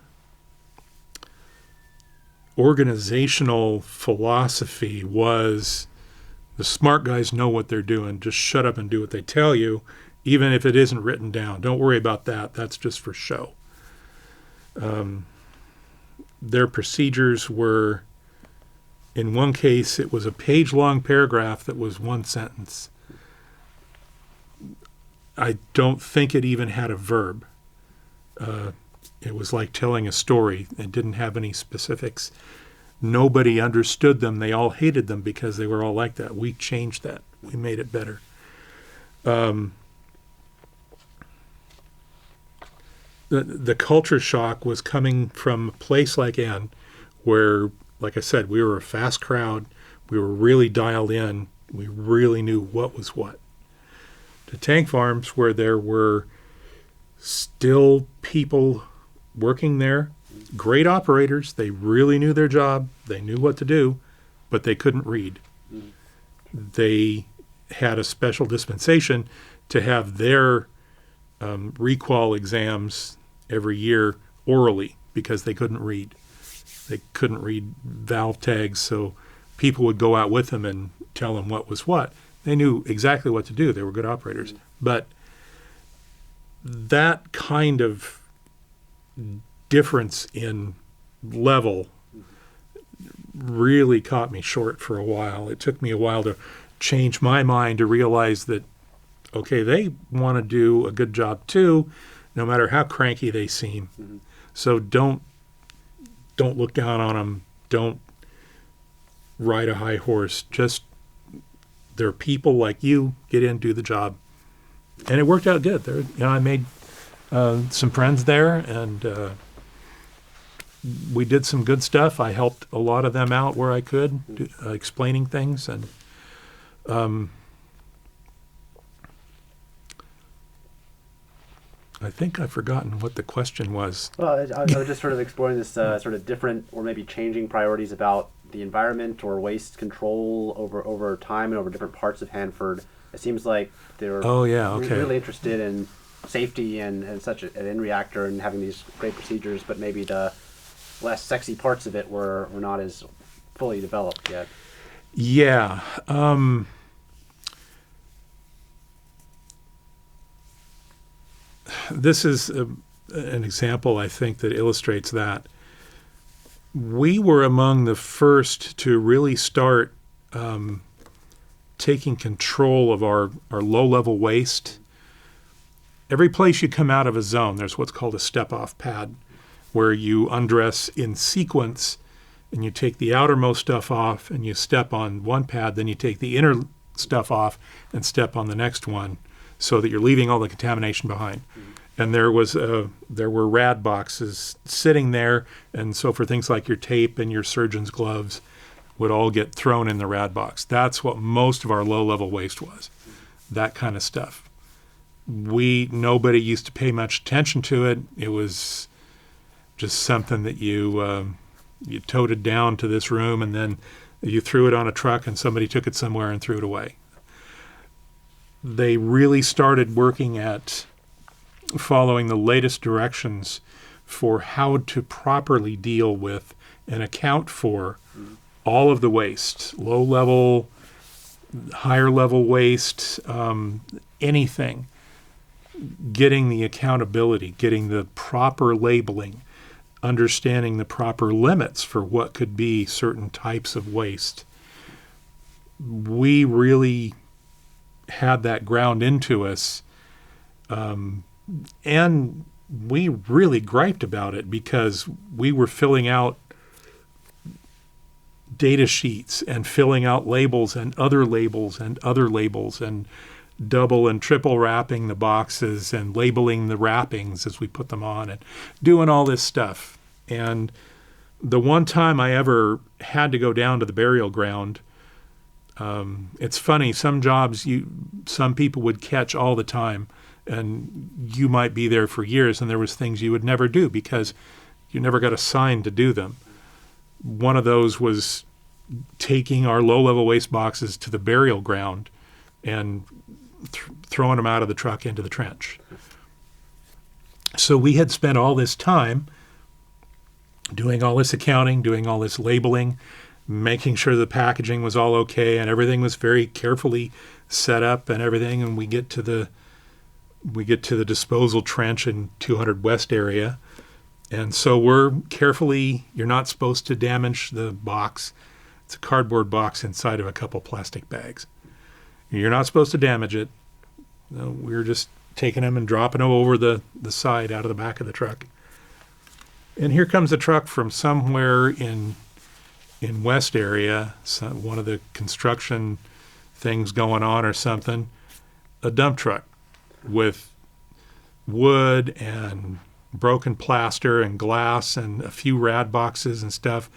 organizational philosophy was the smart guys know what they're doing. Just shut up and do what they tell you, even if it isn't written down. Don't worry about that. That's just for show. Their procedures were, in one case, it was a page-long paragraph that was one sentence. I don't think it even had a verb. It was like telling a story. It didn't have any specifics. Nobody understood them. They all hated them because they were all like that. We changed that. We made it better. The culture shock was coming from a place like N, where, like I said, we were a fast crowd. We were really dialed in. We really knew what was what. To tank farms, where there were still people working there, great operators. They really knew their job. They knew what to do, but they couldn't read. Mm-hmm. They had a special dispensation to have their recall exams every year orally because they couldn't read. They couldn't read valve tags, so people would go out with them and tell them what was what. They knew exactly what to do. They were good operators. Mm-hmm. But that kind of difference in level really caught me short for a while. It took me a while to change my mind to realize that, okay, they want to do a good job too, no matter how cranky they seem. Mm-hmm. So don't look down on them. Don't ride a high horse. Just, they're people like you. Get in, do the job. And it worked out good. I made some friends there, and we did some good stuff. I helped a lot of them out where I could, explaining things. And I think I've forgotten what the question was. Well, I was just sort of exploring this sort of different or maybe changing priorities about the environment or waste control over time and over different parts of Hanford. It seems like they're really interested in safety and such an N reactor and having these great procedures, but maybe the less sexy parts of it were not as fully developed yet. Yeah. This is an example, I think, that illustrates that. We were among the first to really start taking control of our low-level waste. Every place you come out of a zone, there's what's called a step-off pad, where you undress in sequence, and you take the outermost stuff off, and you step on one pad, then you take the inner stuff off and step on the next one, so that you're leaving all the contamination behind. And there were rad boxes sitting there, and so for things like your tape and your surgeon's gloves would all get thrown in the rad box. That's what most of our low-level waste was, that kind of stuff. Nobody used to pay much attention to it. It was just something that you toted down to this room, and then you threw it on a truck, and somebody took it somewhere and threw it away. They really started working at following the latest directions for how to properly deal with and account for all of the waste, low level, higher level waste, anything. Getting the accountability, getting the proper labeling, understanding the proper limits for what could be certain types of waste. We really had that ground into us, and we really griped about it because we were filling out data sheets and filling out labels and other labels and other labels and double and triple wrapping the boxes and labeling the wrappings as we put them on and doing all this stuff. And the one time I ever had to go down to the burial ground, it's funny, some jobs some people would catch all the time, and you might be there for years, and there was things you would never do because you never got assigned to do them. One of those was taking our low-level waste boxes to the burial ground and throwing them out of the truck into the trench. So we had spent all this time doing all this accounting, doing all this labeling, making sure the packaging was all okay and everything was very carefully set up and everything, and we get to the disposal trench in 200 West area. And so we're carefully, you're not supposed to damage the box. It's a cardboard box inside of a couple plastic bags. You're not supposed to damage it. No, we're just taking them and dropping them over the side out of the back of the truck. And here comes a truck from somewhere in West area, one of the construction things going on or something, a dump truck with wood and broken plaster and glass and a few rad boxes and stuff.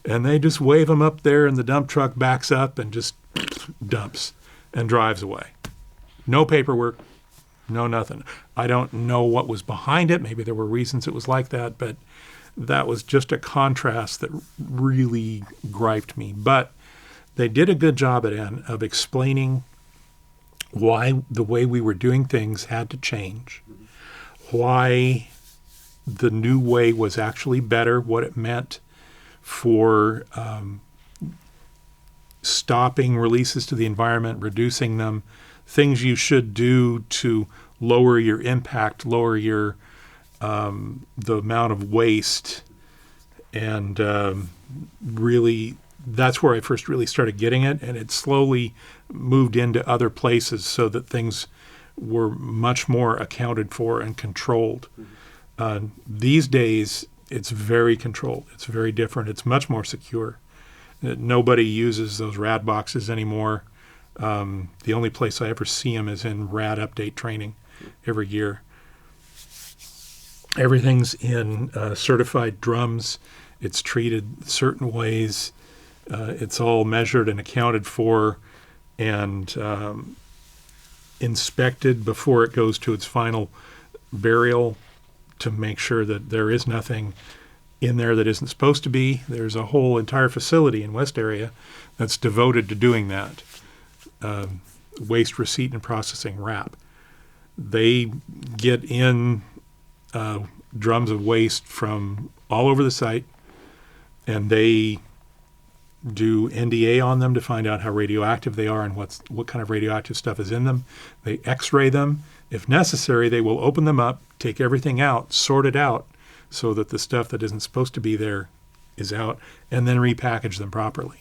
And they just wave them up there, and the dump truck backs up and just dumps and drives away. No paperwork, no nothing. I don't know what was behind it. Maybe there were reasons it was like that, but that was just a contrast that really griped me. But they did a good job of explaining why the way we were doing things had to change, why the new way was actually better, what it meant for stopping releases to the environment, reducing them, things you should do to lower your impact, lower your the amount of waste. And really, that's where I first really started getting it, and it slowly moved into other places so that things were much more accounted for and controlled. These days, it's very controlled. It's very different. It's much more secure. Nobody uses those rad boxes anymore. The only place I ever see them is in rad update training every year. Everything's in certified drums. It's treated certain ways. It's all measured and accounted for and inspected before it goes to its final burial to make sure that there is nothing in there that isn't supposed to be. There's a whole entire facility in West area that's devoted to doing that. Waste receipt and processing wrap. They get in drums of waste from all over the site, and they do NDA on them to find out how radioactive they are and what kind of radioactive stuff is in them. They X-ray them. If necessary, they will open them up, take everything out, sort it out so that the stuff that isn't supposed to be there is out, and then repackage them properly.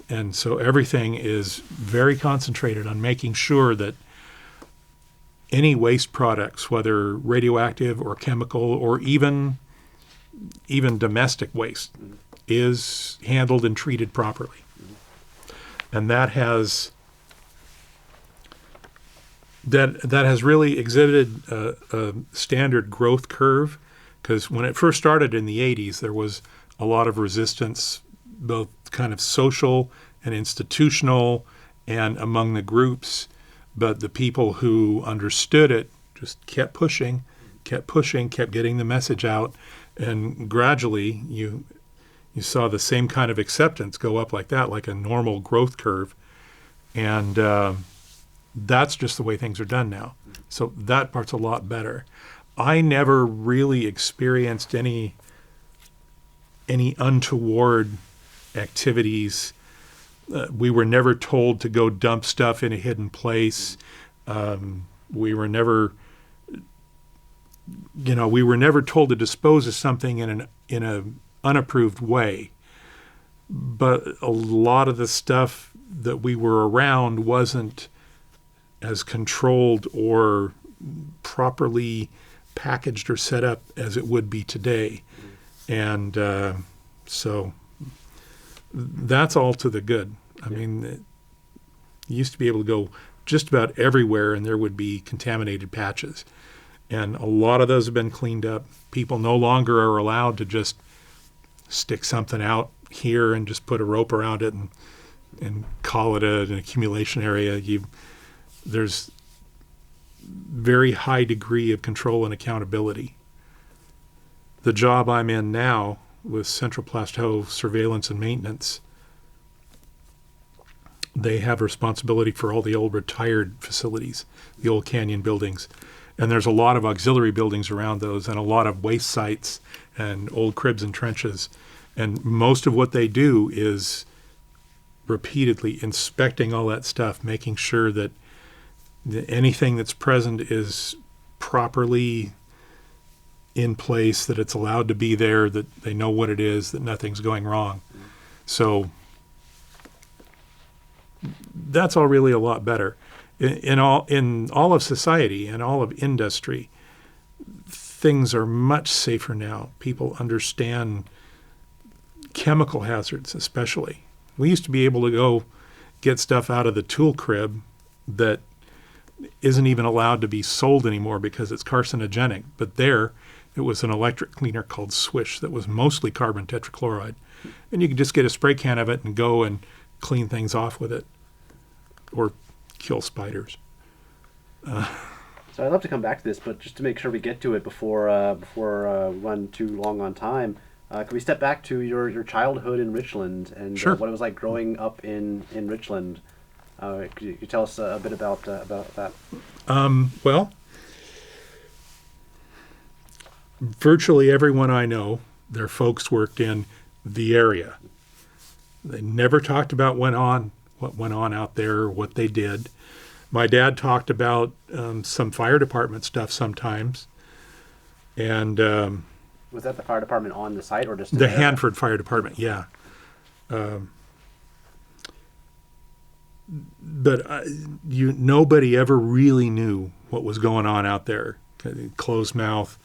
And so everything is very concentrated on making sure that any waste products, whether radioactive or chemical or even domestic waste, is handled and treated properly. And that has really exhibited a standard growth curve, because when it first started in the 80s, there was a lot of resistance, both kind of social and institutional and among the groups. But the people who understood it just kept pushing, kept getting the message out. And gradually you saw the same kind of acceptance go up like that, like a normal growth curve. And that's just the way things are done now. So that part's a lot better. I never really experienced any untoward activities. We were never told to go dump stuff in a hidden place. We were never told to dispose of something in an unapproved way. But a lot of the stuff that we were around wasn't as controlled or properly packaged or set up as it would be today. And so that's all to the good. I mean, you used to be able to go just about everywhere and there would be contaminated patches. And a lot of those have been cleaned up. People no longer are allowed to just stick something out here and just put a rope around it and call it an accumulation area. There's very high degree of control and accountability. The job I'm in now with Central Plateau Surveillance and Maintenance, they have responsibility for all the old retired facilities, the old canyon buildings. And there's a lot of auxiliary buildings around those and a lot of waste sites and old cribs and trenches. And most of what they do is repeatedly inspecting all that stuff, making sure that anything that's present is properly in place, that it's allowed to be there, that they know what it is, that nothing's going wrong. So that's all really a lot better. In all of society and all of industry, things are much safer now. People understand chemical hazards, especially. We used to be able to go get stuff out of the tool crib that isn't even allowed to be sold anymore because it's carcinogenic. But there, it was an electric cleaner called Swish that was mostly carbon tetrachloride. And you could just get a spray can of it and go and clean things off with it or kill spiders. So I'd love to come back to this, but just to make sure we get to it before we run too long on time, could we step back to your childhood in Richland and Sure. What it was like growing up in Richland? Could you tell us a bit about that? Well, virtually everyone I know, their folks worked in the area. They never talked about what went on out there or what they did. My dad talked about some fire department stuff sometimes. And was that the fire department on the site or just the Hanford Fire Department? Yeah. But nobody ever really knew what was going on out there. Closed mouth,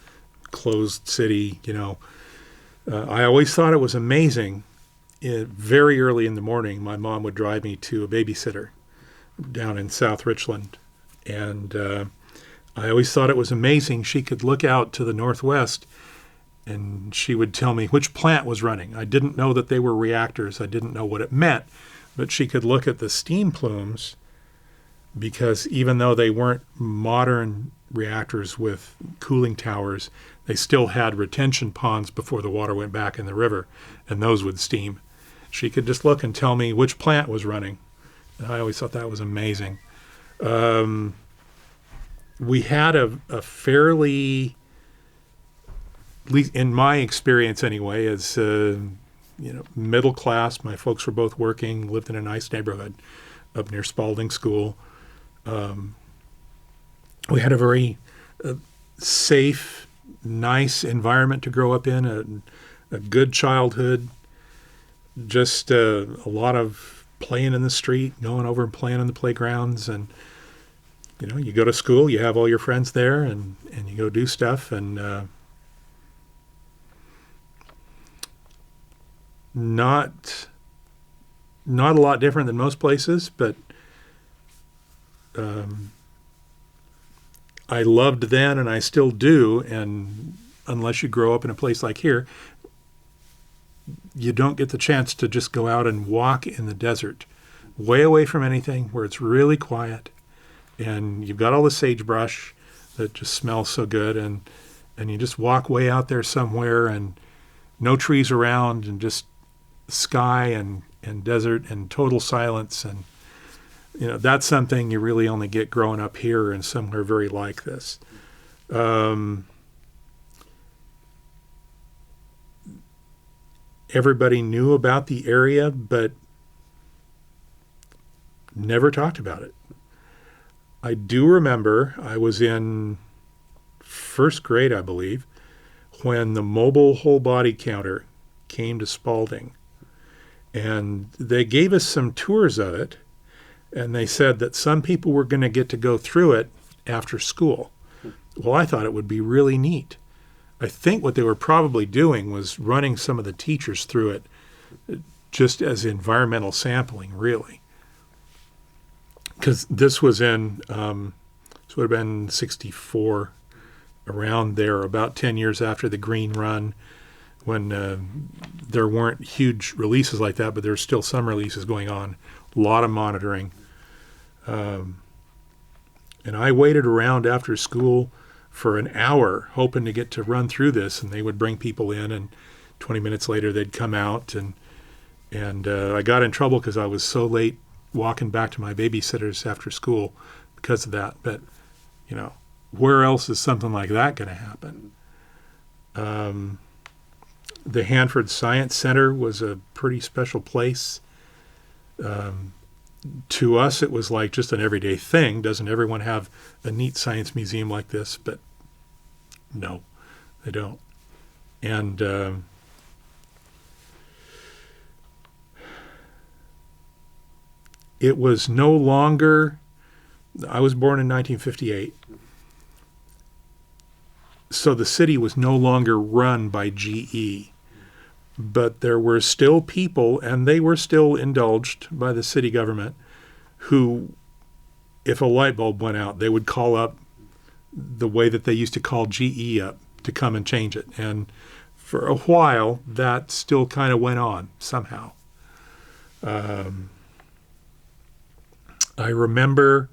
closed city, I always thought it was amazing. Very early in the morning, my mom would drive me to a babysitter down in South Richland. And I always thought it was amazing. She could look out to the northwest and she would tell me which plant was running. I didn't know that they were reactors. I didn't know what it meant. But she could look at the steam plumes because even though they weren't modern reactors with cooling towers, they still had retention ponds before the water went back in the river, and those would steam. She could just look and tell me which plant was running. And I always thought that was amazing. We had a fairly, at least in my experience anyway, as middle class. My folks were both working, lived in a nice neighborhood up near Spalding School. We had a very safe, nice environment to grow up in, a good childhood. just a lot of playing in the street, going over and playing on the playgrounds. And, you go to school, you have all your friends there, and you go do stuff. And not a lot different than most places, but I loved then and I still do. And unless you grow up in a place like here, you don't get the chance to just go out and walk in the desert, way away from anything, where it's really quiet, and you've got all the sagebrush that just smells so good, and you just walk way out there somewhere, and no trees around, and just sky and desert and total silence. And that's something you really only get growing up here and somewhere very like this. Everybody knew about the area, but never talked about it. I do remember I was in first grade, I believe, when the mobile whole body counter came to Spalding. And they gave us some tours of it, and they said that some people were going to get to go through it after school. Well, I thought it would be really neat. I think what they were probably doing was running some of the teachers through it just as environmental sampling, really. Because this was this would have been 64, around there, about 10 years after the Green Run, when there weren't huge releases like that, but there were still some releases going on, a lot of monitoring. And I waited around after school for an hour, hoping to get to run through this, and they would bring people in, and 20 minutes later they'd come out, and I got in trouble because I was so late walking back to my babysitters after school because of that. But where else is something like that going to happen? The Hanford Science Center was a pretty special place. To us, it was like just an everyday thing. Doesn't everyone have a neat science museum like this? But no, they don't. And it was no longer, I was born in 1958, so the city was no longer run by GE. But there were still people, and they were still indulged by the city government, who, if a light bulb went out, they would call up the way that they used to call GE up to come and change it. And for a while, that still kind of went on somehow. I remember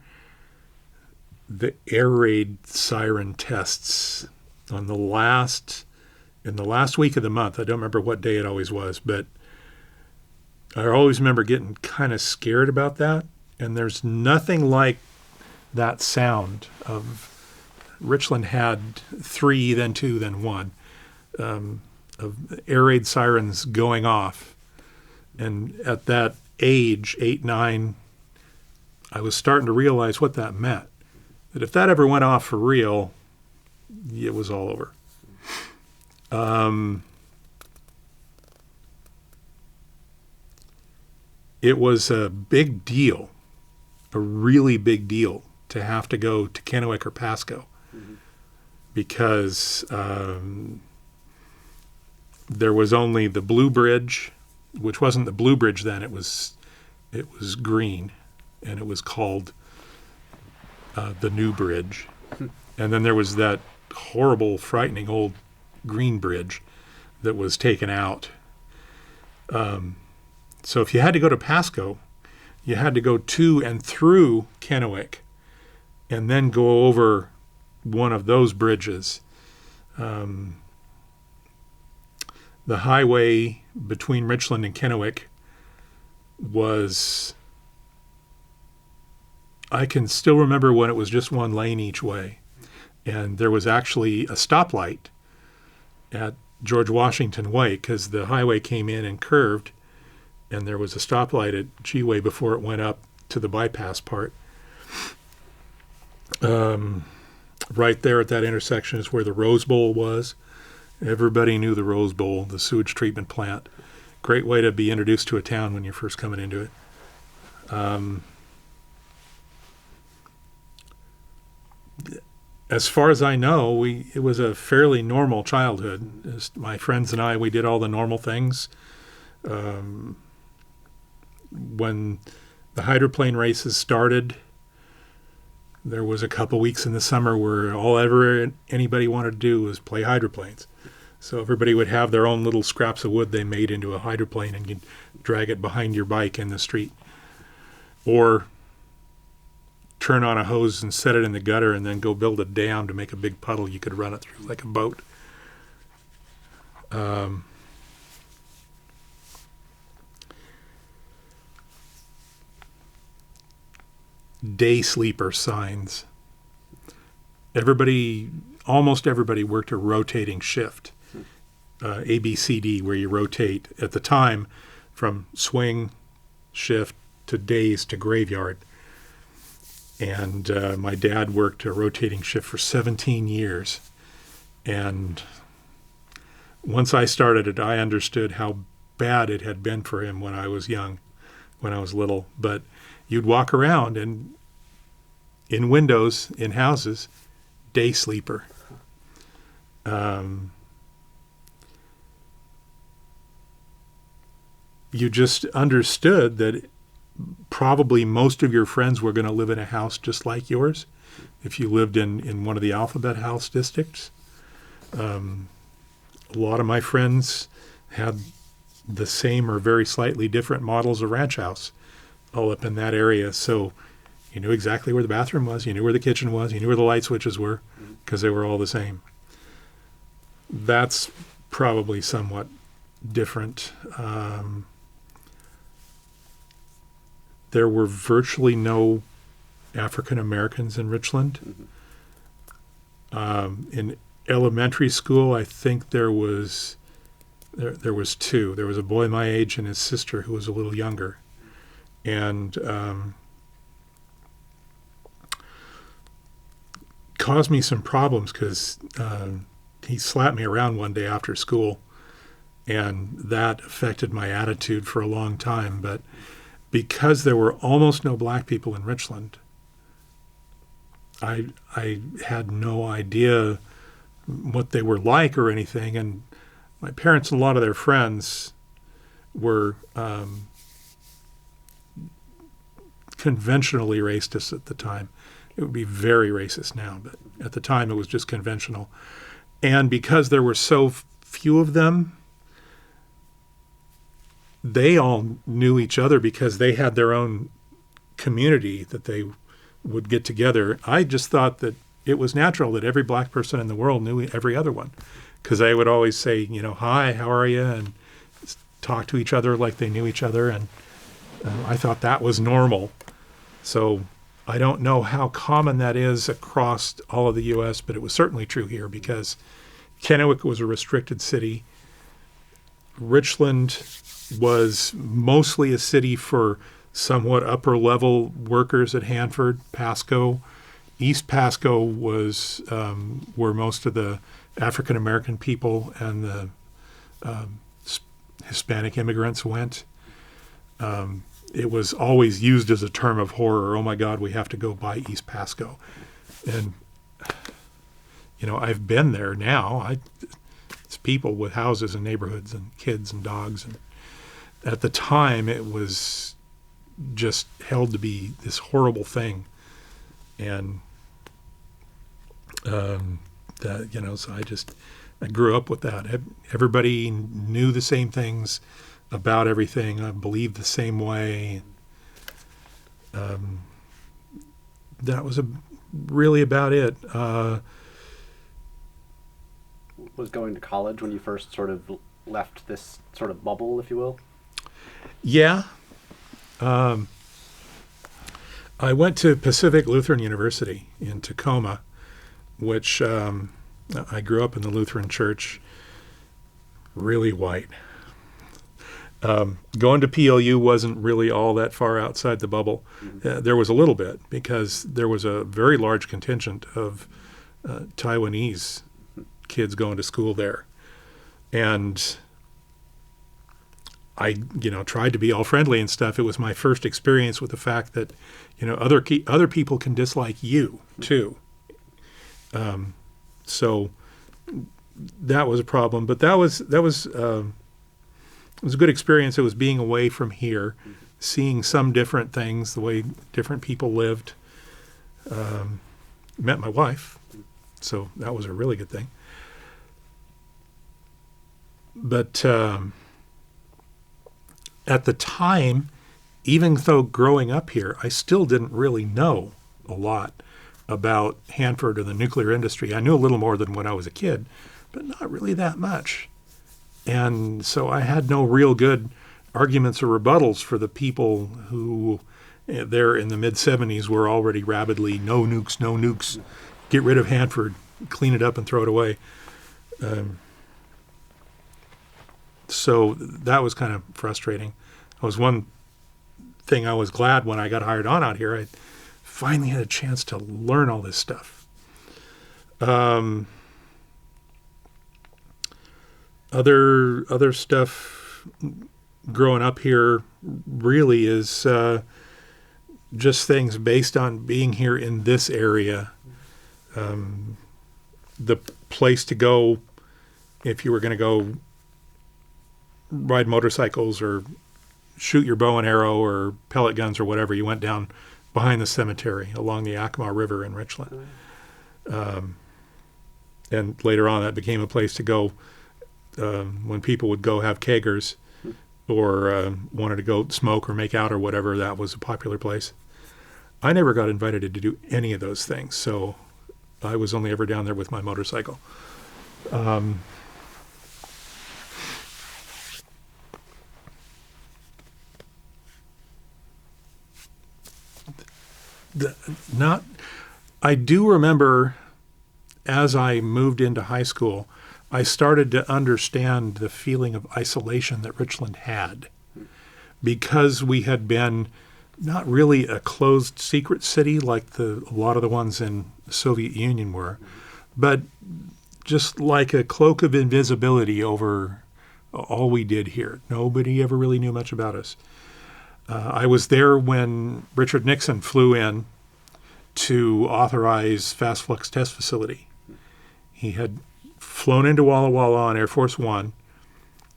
the air raid siren tests in the last week of the month. I don't remember what day it always was, but I always remember getting kind of scared about that. And there's nothing like that sound of, Richland had 3, then 2, then 1, of air raid sirens going off. And at that age, 8, 9, I was starting to realize what that meant. That if that ever went off for real, it was all over. It was a big deal, a really big deal, to have to go to Kennewick or Pasco, because there was only the Blue Bridge, which wasn't the Blue Bridge then. It was green, and it was called the New Bridge. And then there was that horrible, frightening old green bridge that was taken out. So if you had to go to Pasco, you had to go to and through Kennewick and then go over one of those bridges. The highway between Richland and Kennewick was, I can still remember when it was just one lane each way. And there was actually a stoplight at George Washington Way, because the highway came in and curved, and there was a stoplight at G-Way before it went up to the bypass part. Right there at that intersection is where the Rose Bowl was. Everybody knew the Rose Bowl, the sewage treatment plant. great way to be introduced to a town when you're first coming into it. As far as I know, it was a fairly normal childhood. My friends and I, we did all the normal things. When the hydroplane races started, there was a couple weeks in the summer where all ever anybody wanted to do was play hydroplanes. So everybody would have their own little scraps of wood they made into a hydroplane, and you'd drag it behind your bike in the street. Or turn on a hose and set it in the gutter and then go build a dam to make a big puddle you could run it through like a boat. Day sleeper signs. Almost everybody worked a rotating shift, A, B, C, D, where you rotate at the time from swing, shift to days to graveyard. And my dad worked a rotating shift for 17 years. And once I started it, I understood how bad it had been for him when I was young, when I was little. But you'd walk around and in windows, in houses, day sleeper. You just understood that probably most of your friends were going to live in a house just like yours if you lived in one of the alphabet house districts. A lot of my friends had the same or very slightly different models of ranch house all up in that area. So you knew exactly where the bathroom was, you knew where the kitchen was, you knew where the light switches were, because they were all the same. That's probably somewhat different. There were virtually no African Americans in Richland. In elementary school, I think there was two. There was a boy my age and his sister who was a little younger. And caused me some problems because he slapped me around one day after school, and that affected my attitude for a long time. But because there were almost no black people in Richland, I had no idea what they were like or anything. And my parents and a lot of their friends were conventionally racist at the time. It would be very racist now, but at the time it was just conventional. And because there were so few of them, they all knew each other because they had their own community that they would get together. I just thought that it was natural that every black person in the world knew every other one, because they would always say, hi, how are you? And talk to each other like they knew each other. And I thought that was normal. So I don't know how common that is across all of the U.S., but it was certainly true here because Kennewick was a restricted city. Richland was mostly a city for somewhat upper-level workers at Hanford, Pasco. East Pasco was where most of the African-American people and the Hispanic immigrants went. It was always used as a term of horror. Oh my God, we have to go by East Pasco. And, I've been there now. It's people with houses and neighborhoods and kids and dogs. And at the time, it was just held to be this horrible thing. And, so I grew up with that. Everybody knew the same things about everything. I believed the same way. That was really about it. Was going to college when you first sort of left this sort of bubble, if you will? Yeah. I went to Pacific Lutheran University in Tacoma, which I grew up in the Lutheran Church, really white. Going to PLU wasn't really all that far outside the bubble. There was a little bit because there was a very large contingent of Taiwanese kids going to school there. And I tried to be all friendly and stuff. It was my first experience with the fact that other people can dislike you too. So that was a problem, but that was it was a good experience. It was being away from here, seeing some different things, the way different people lived. Met my wife, so that was a really good thing. But at the time, even though growing up here, I still didn't really know a lot about Hanford or the nuclear industry. I knew a little more than when I was a kid, but not really that much. And so I had no real good arguments or rebuttals for the people who there in the mid-'70s were already rabidly, no nukes, get rid of Hanford, clean it up and throw it away. So that was kind of frustrating. That was one thing I was glad when I got hired on out here. I finally had a chance to learn all this stuff. Other stuff growing up here really is just things based on being here in this area. The place to go if you were going to go ride motorcycles or shoot your bow and arrow or pellet guns or whatever, you went down behind the cemetery along the Yakima River in Richland. And later on that became a place to go when people would go have kegers or wanted to go smoke or make out or whatever. That was a popular place. I never got invited to do any of those things, so I was only ever down there with my motorcycle. I do remember as I moved into high school, I started to understand the feeling of isolation that Richland had because we had been not really a closed secret city like a lot of the ones in the Soviet Union were, but just like a cloak of invisibility over all we did here. Nobody ever really knew much about us. I was there when Richard Nixon flew in to authorize Fast Flux Test Facility. He had flown into Walla Walla on Air Force One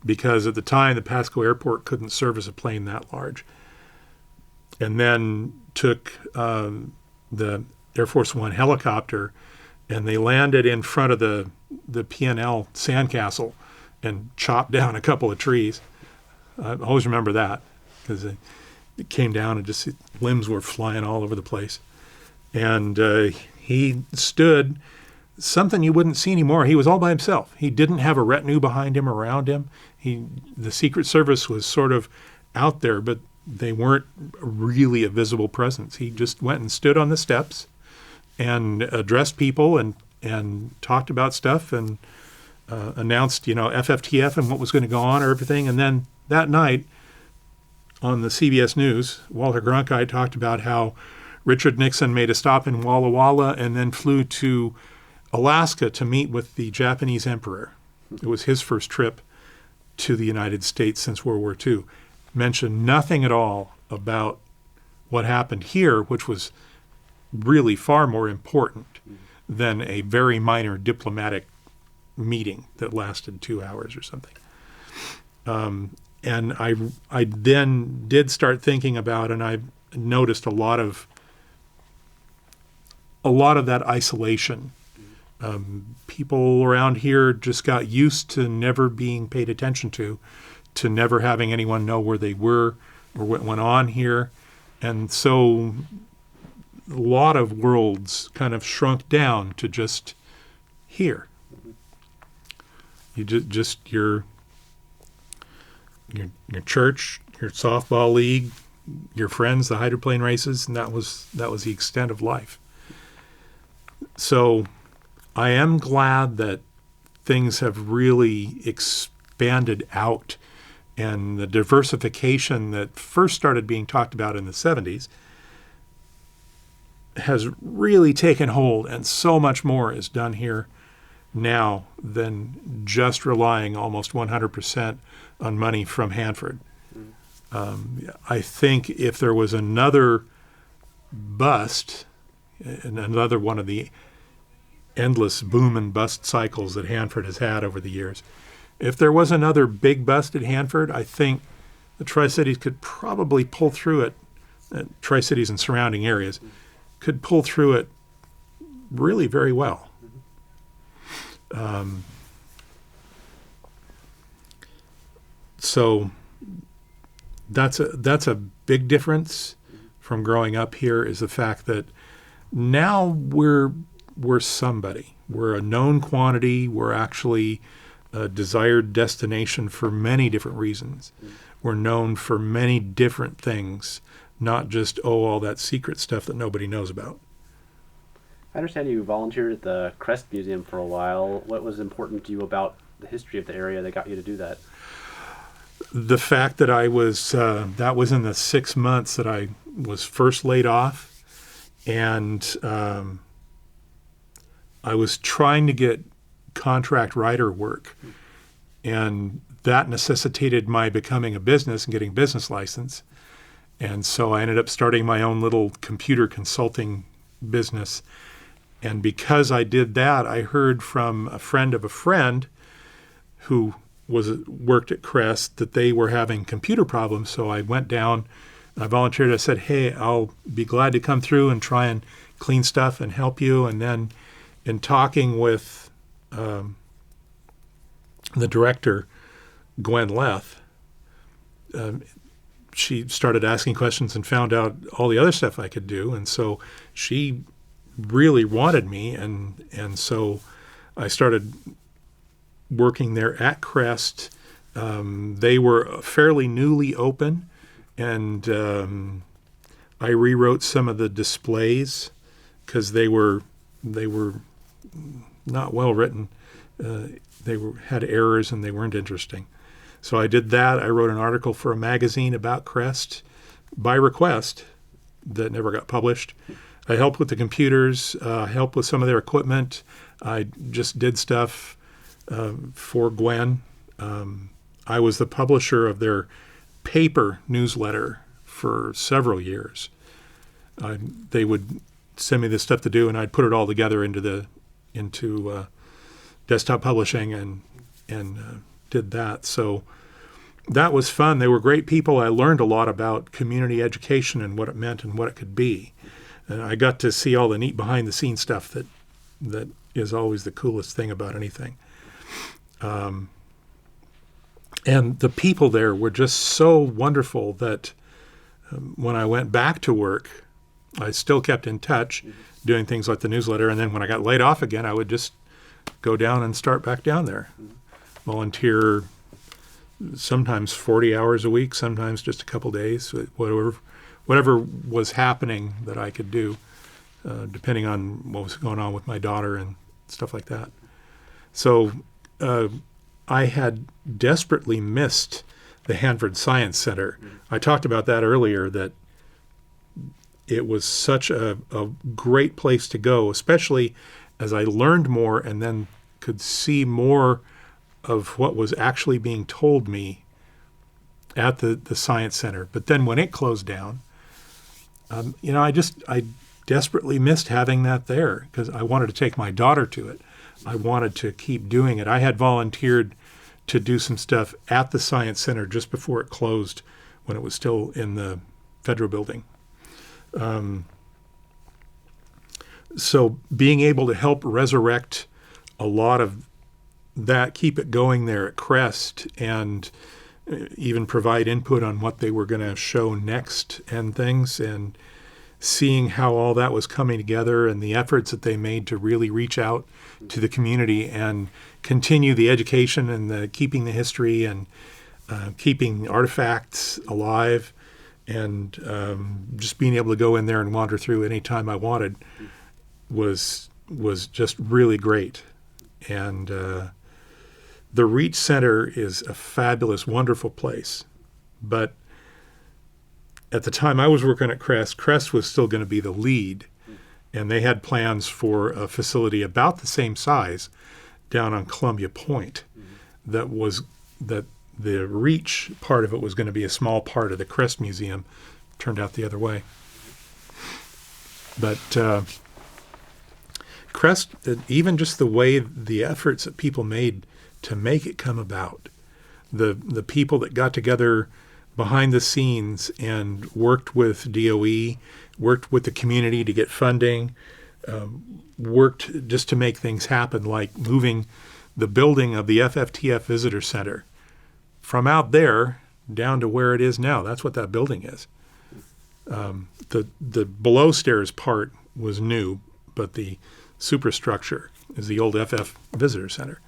because at the time the Pasco Airport couldn't service a plane that large. And then took the Air Force One helicopter and they landed in front of the P&L sandcastle and chopped down a couple of trees. I always remember that because it came down and just limbs were flying all over the place. And he stood, something you wouldn't see anymore. He was all by himself. He didn't have a retinue behind him, around him. The Secret Service was sort of out there, but they weren't really a visible presence. He just went and stood on the steps and addressed people and talked about stuff and announced, FFTF and what was going to go on or everything. And then that night on the CBS News, Walter Cronkite talked about how Richard Nixon made a stop in Walla Walla and then flew to Alaska to meet with the Japanese emperor. It was his first trip to the United States since World War II. Mentioned nothing at all about what happened here, which was really far more important than a very minor diplomatic meeting that lasted 2 hours or something. And I then did start thinking about, and I noticed a lot of that isolation. People around here just got used to never being paid attention to never having anyone know where they were or what went on here. And so a lot of worlds kind of shrunk down to just here. You just your church, your softball league, your friends, the hydroplane races, and that was the extent of life. So I am glad that things have really expanded out, and the diversification that first started being talked about in the 70s has really taken hold, and so much more is done here. now than just relying almost 100% on money from Hanford. I think if there was another bust, and another one of the endless boom and bust cycles that Hanford has had over the years, if there was another big bust at Hanford, I think the Tri-Cities could probably pull through it, Tri-Cities and surrounding areas could pull through it really very well. So that's a big difference from growing up here, is the fact that now we're somebody. We're a known quantity. We're actually a desired destination for many different reasons. We're known for many different things, not just, all that secret stuff that nobody knows about. I understand you volunteered at the Crest Museum for a while. What was important to you about the history of the area that got you to do that? The fact that I was, that was in the 6 months that I was first laid off, and I was trying to get contract writer work, and that necessitated my becoming a business and getting business license. And so I ended up starting my own little computer consulting business. And because I did that, I heard from a friend of a friend who worked at Crest that they were having computer problems. So I went down, I volunteered. I said, hey, I'll be glad to come through and try and clean stuff and help you. And then in talking with the director, Gwen Leth, she started asking questions and found out all the other stuff I could do. And so she really wanted me. And so I started working there at Crest. They were fairly newly open, and I rewrote some of the displays because they were not well written. They had errors and they weren't interesting. So I did that. I wrote an article for a magazine about Crest by request that never got published. I helped with the computers, helped with some of their equipment. I just did stuff for Gwen. I was the publisher of their paper newsletter for several years. They would send me this stuff to do, and I'd put it all together into desktop publishing and did that. So that was fun. They were great people. I learned a lot about community education and what it meant and what it could be. And I got to see all the neat behind-the-scenes stuff that is always the coolest thing about anything. And the people there were just so wonderful that when I went back to work, I still kept in touch, doing things like the newsletter. And then when I got laid off again, I would just go down and start back down there. Volunteer sometimes 40 hours a week, sometimes just a couple days, whatever was happening that I could do, depending on what was going on with my daughter and stuff like that. So I had desperately missed the Hanford Science Center. I talked about that earlier, that it was such a great place to go, especially as I learned more and then could see more of what was actually being told me at the Science Center. But then when it closed down, I desperately missed having that there because I wanted to take my daughter to it. I wanted to keep doing it. I had volunteered to do some stuff at the Science Center just before it closed, when it was still in the Federal Building. So being able to help resurrect a lot of that, keep it going there at Crest, and even provide input on what they were going to show next and things, and seeing how all that was coming together and the efforts that they made to really reach out to the community and continue the education and the keeping the history and keeping artifacts alive, and just being able to go in there and wander through anytime I wanted was just really great. And the Reach Center is a fabulous, wonderful place. But at the time I was working at Crest was still going to be the lead. And they had plans for a facility about the same size down on Columbia Point that the reach part of it was going to be a small part of the Crest Museum. Turned out the other way. But Crest, even just the way the efforts that people made to make it come about, the people that got together behind the scenes and worked with DOE, worked with the community to get funding, worked just to make things happen, like moving the building of the FFTF Visitor Center from out there down to where it is now. That's what that building is. The below stairs part was new, but the superstructure is the old FF Visitor Center.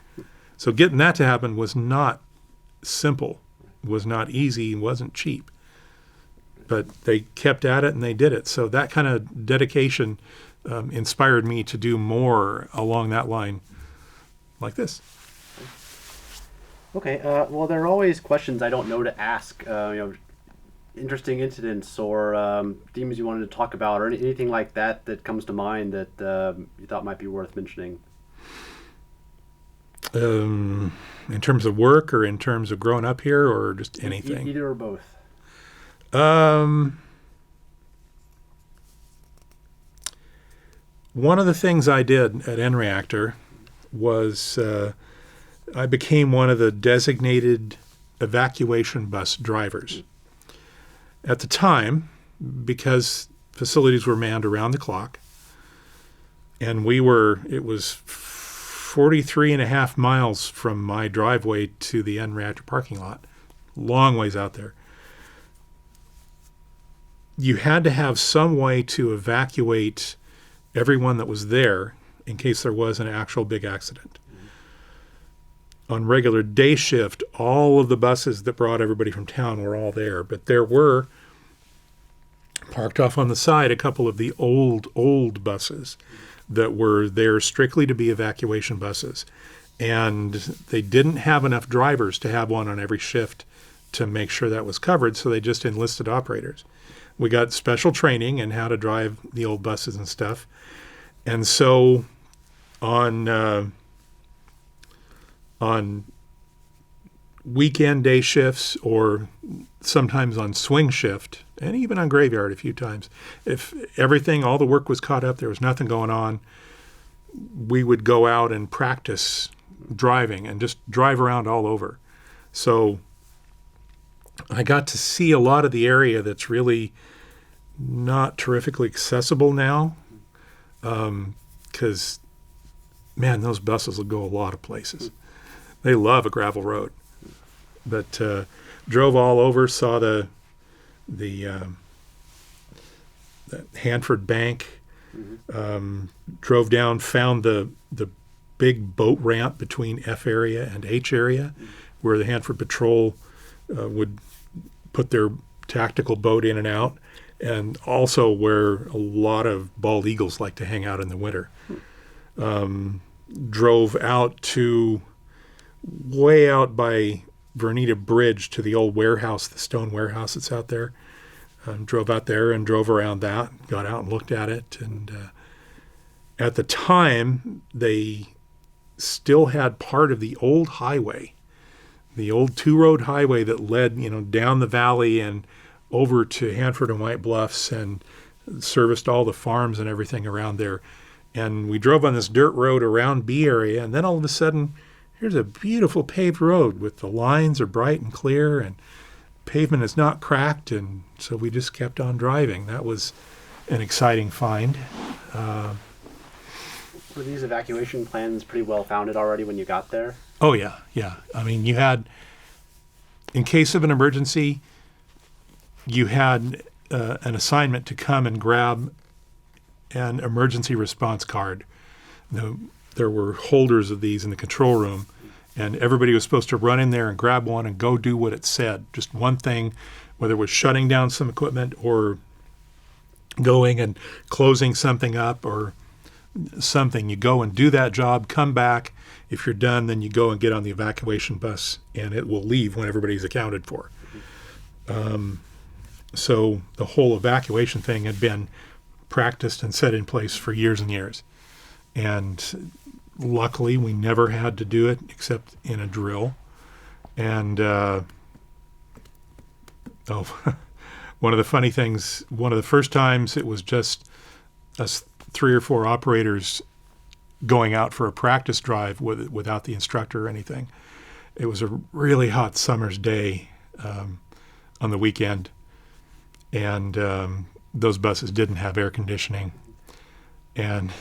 So getting that to happen was not simple, was not easy, wasn't cheap. But they kept at it and they did it. So that kind of dedication inspired me to do more along that line like this. Okay. Well, there are always questions I don't know to ask. Interesting incidents or themes you wanted to talk about, or anything like that that comes to mind that you thought might be worth mentioning. In terms of work, or in terms of growing up here, or just anything? Either or both. One of the things I did at N-Reactor was I became one of the designated evacuation bus drivers. At the time, because facilities were manned around the clock, and it was 43 and a half miles from my driveway to the N-Reactor parking lot, long ways out there. You had to have some way to evacuate everyone that was there in case there was an actual big accident. On regular day shift, all of the buses that brought everybody from town were all there, but there were parked off on the side a couple of the old buses that were there strictly to be evacuation buses. And they didn't have enough drivers to have one on every shift to make sure that was covered, so they just enlisted operators. We got special training in how to drive the old buses and stuff. And so on weekend day shifts, or sometimes on swing shift, and even on graveyard a few times, if all the work was caught up, there was nothing going on, we would go out and practice driving and just drive around all over. So I got to see a lot of the area that's really not terrifically accessible now, because, man, those buses will go a lot of places. They love a gravel road. But drove all over, saw the Hanford Bank, drove down, found the big boat ramp between F area and H area, where the Hanford Patrol would put their tactical boat in and out, and also where a lot of bald eagles like to hang out in the winter. Drove out to way out by Vernita Bridge to the old warehouse, the stone warehouse that's out there. Drove out there and drove around that, got out and looked at it. And at the time, they still had part of the old highway, the old two-road highway that led, down the valley and over to Hanford and White Bluffs and serviced all the farms and everything around there. And we drove on this dirt road around B area, and then all of a sudden, here's a beautiful paved road with the lines are bright and clear and pavement is not cracked, and so we just kept on driving. That was an exciting find. Were these evacuation plans pretty well founded already when you got there? Oh, yeah. I mean, you had, in case of an emergency, you had an assignment to come and grab an emergency response card. There were holders of these in the control room, and everybody was supposed to run in there and grab one and go do what it said. Just one thing, whether it was shutting down some equipment or going and closing something up or something. You go and do that job, come back. If you're done, then you go and get on the evacuation bus, and it will leave when everybody's accounted for. So the whole evacuation thing had been practiced and set in place for years and years. And luckily, we never had to do it except in a drill. And, one of the funny things, one of the first times it was just us 3 or 4 operators going out for a practice drive without the instructor or anything. It was a really hot summer's day on the weekend, and those buses didn't have air conditioning. And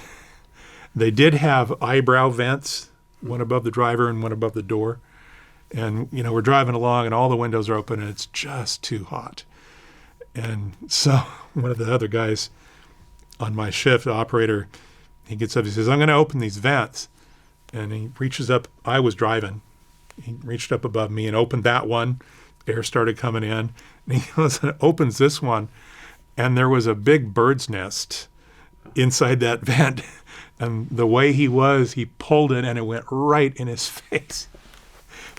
they did have eyebrow vents, one above the driver and one above the door. And, we're driving along and all the windows are open and it's just too hot. And so one of the other guys on my shift, the operator, he gets up, he says, "I'm going to open these vents." And he reaches up, I was driving. He reached up above me and opened that one. Air started coming in. And he goes and opens this one. And there was a big bird's nest inside that vent. And the way he pulled it and it went right in his face.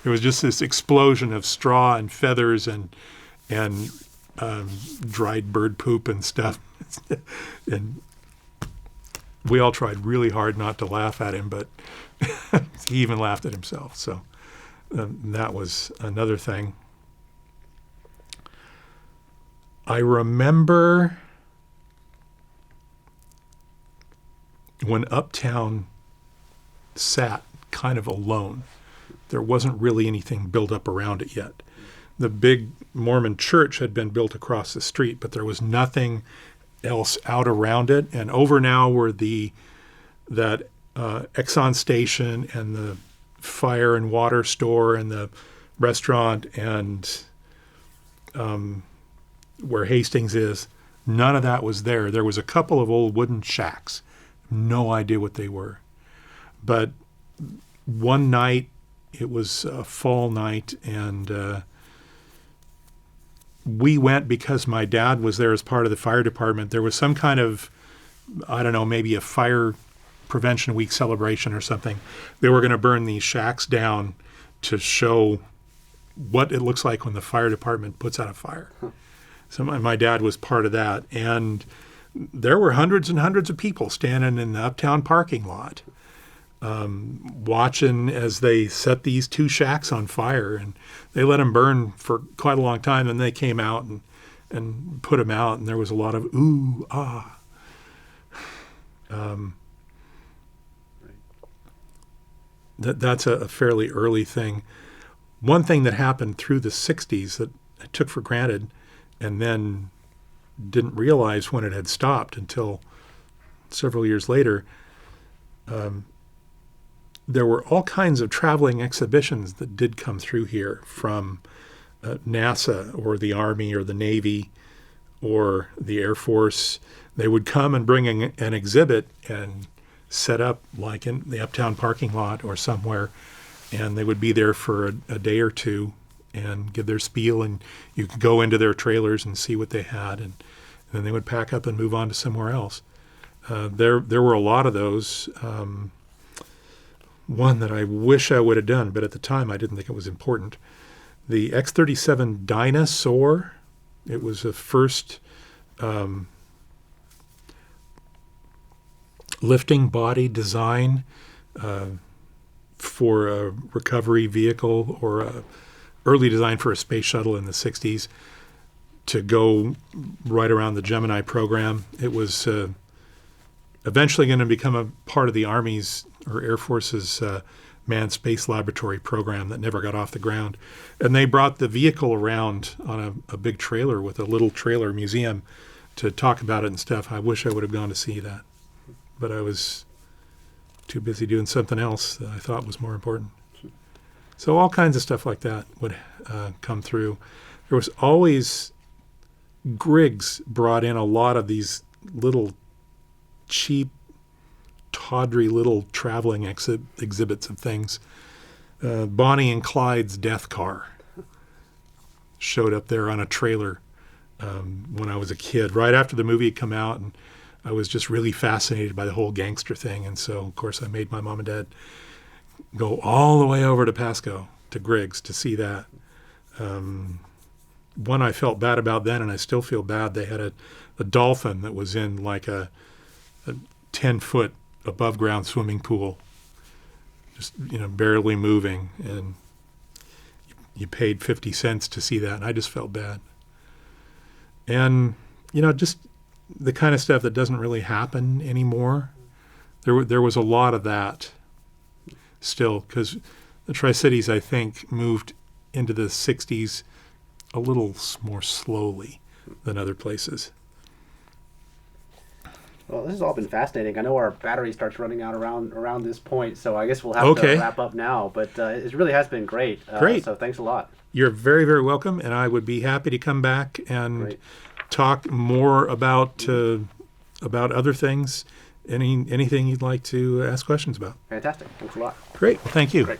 There was just this explosion of straw and feathers and dried bird poop and stuff. And we all tried really hard not to laugh at him, but he even laughed at himself. So that was another thing. I remember when Uptown sat kind of alone. There wasn't really anything built up around it yet. The big Mormon church had been built across the street, but there was nothing else out around it. And over now were that Exxon station and the fire and water store and the restaurant and where Hastings is. None of that was there. There was a couple of old wooden shacks. No idea what they were. But one night, it was a fall night, and we went because my dad was there as part of the fire department. There was some kind of, I don't know, maybe a fire prevention week celebration or something. They were going to burn these shacks down to show what it looks like when the fire department puts out a fire. So my dad was part of that. And there were hundreds and hundreds of people standing in the Uptown parking lot, watching as they set these 2 shacks on fire, and they let them burn for quite a long time. And they came out and put them out, and there was a lot of ooh, ah. That's a fairly early thing. One thing that happened through the 60s that I took for granted and then didn't realize when it had stopped until several years later, there were all kinds of traveling exhibitions that did come through here from NASA or the Army or the Navy or the Air Force. They would come and bring an exhibit and set up like in the Uptown parking lot or somewhere, and they would be there for a day or two and give their spiel, and you could go into their trailers and see what they had, and then they would pack up and move on to somewhere else. There were a lot of those. One that I wish I would have done, but at the time I didn't think it was important. The X-37 Dinosaur, it was the first lifting body design for a recovery vehicle or a early design for a space shuttle in the 60s to go right around the Gemini program. It was eventually going to become a part of the Army's or Air Force's manned space laboratory program that never got off the ground. And they brought the vehicle around on a big trailer with a little trailer museum to talk about it and stuff. I wish I would have gone to see that, but I was too busy doing something else that I thought was more important. So all kinds of stuff like that would come through. There was always, Griggs brought in a lot of these little cheap, tawdry little traveling exhibits of things. Bonnie and Clyde's death car showed up there on a trailer when I was a kid, right after the movie had come out, and I was just really fascinated by the whole gangster thing. And so, of course, I made my mom and dad go all the way over to Pasco, to Griggs, to see that. One I felt bad about then, and I still feel bad. They had a dolphin that was in like a 10-foot above-ground swimming pool. just barely moving, and you paid 50 cents to see that, and I just felt bad. And just the kind of stuff that doesn't really happen anymore. There was a lot of that still, because the Tri-Cities, I think, moved into the 60s a little more slowly than other places. Well, this has all been fascinating. I know our battery starts running out around this point, so I guess we'll have to wrap up now. But it really has been great. Great. So thanks a lot. You're very, very welcome, and I would be happy to come back and talk more about other things. Anything you'd like to ask questions about. Fantastic. Thanks a lot. Great. Thank you. Great.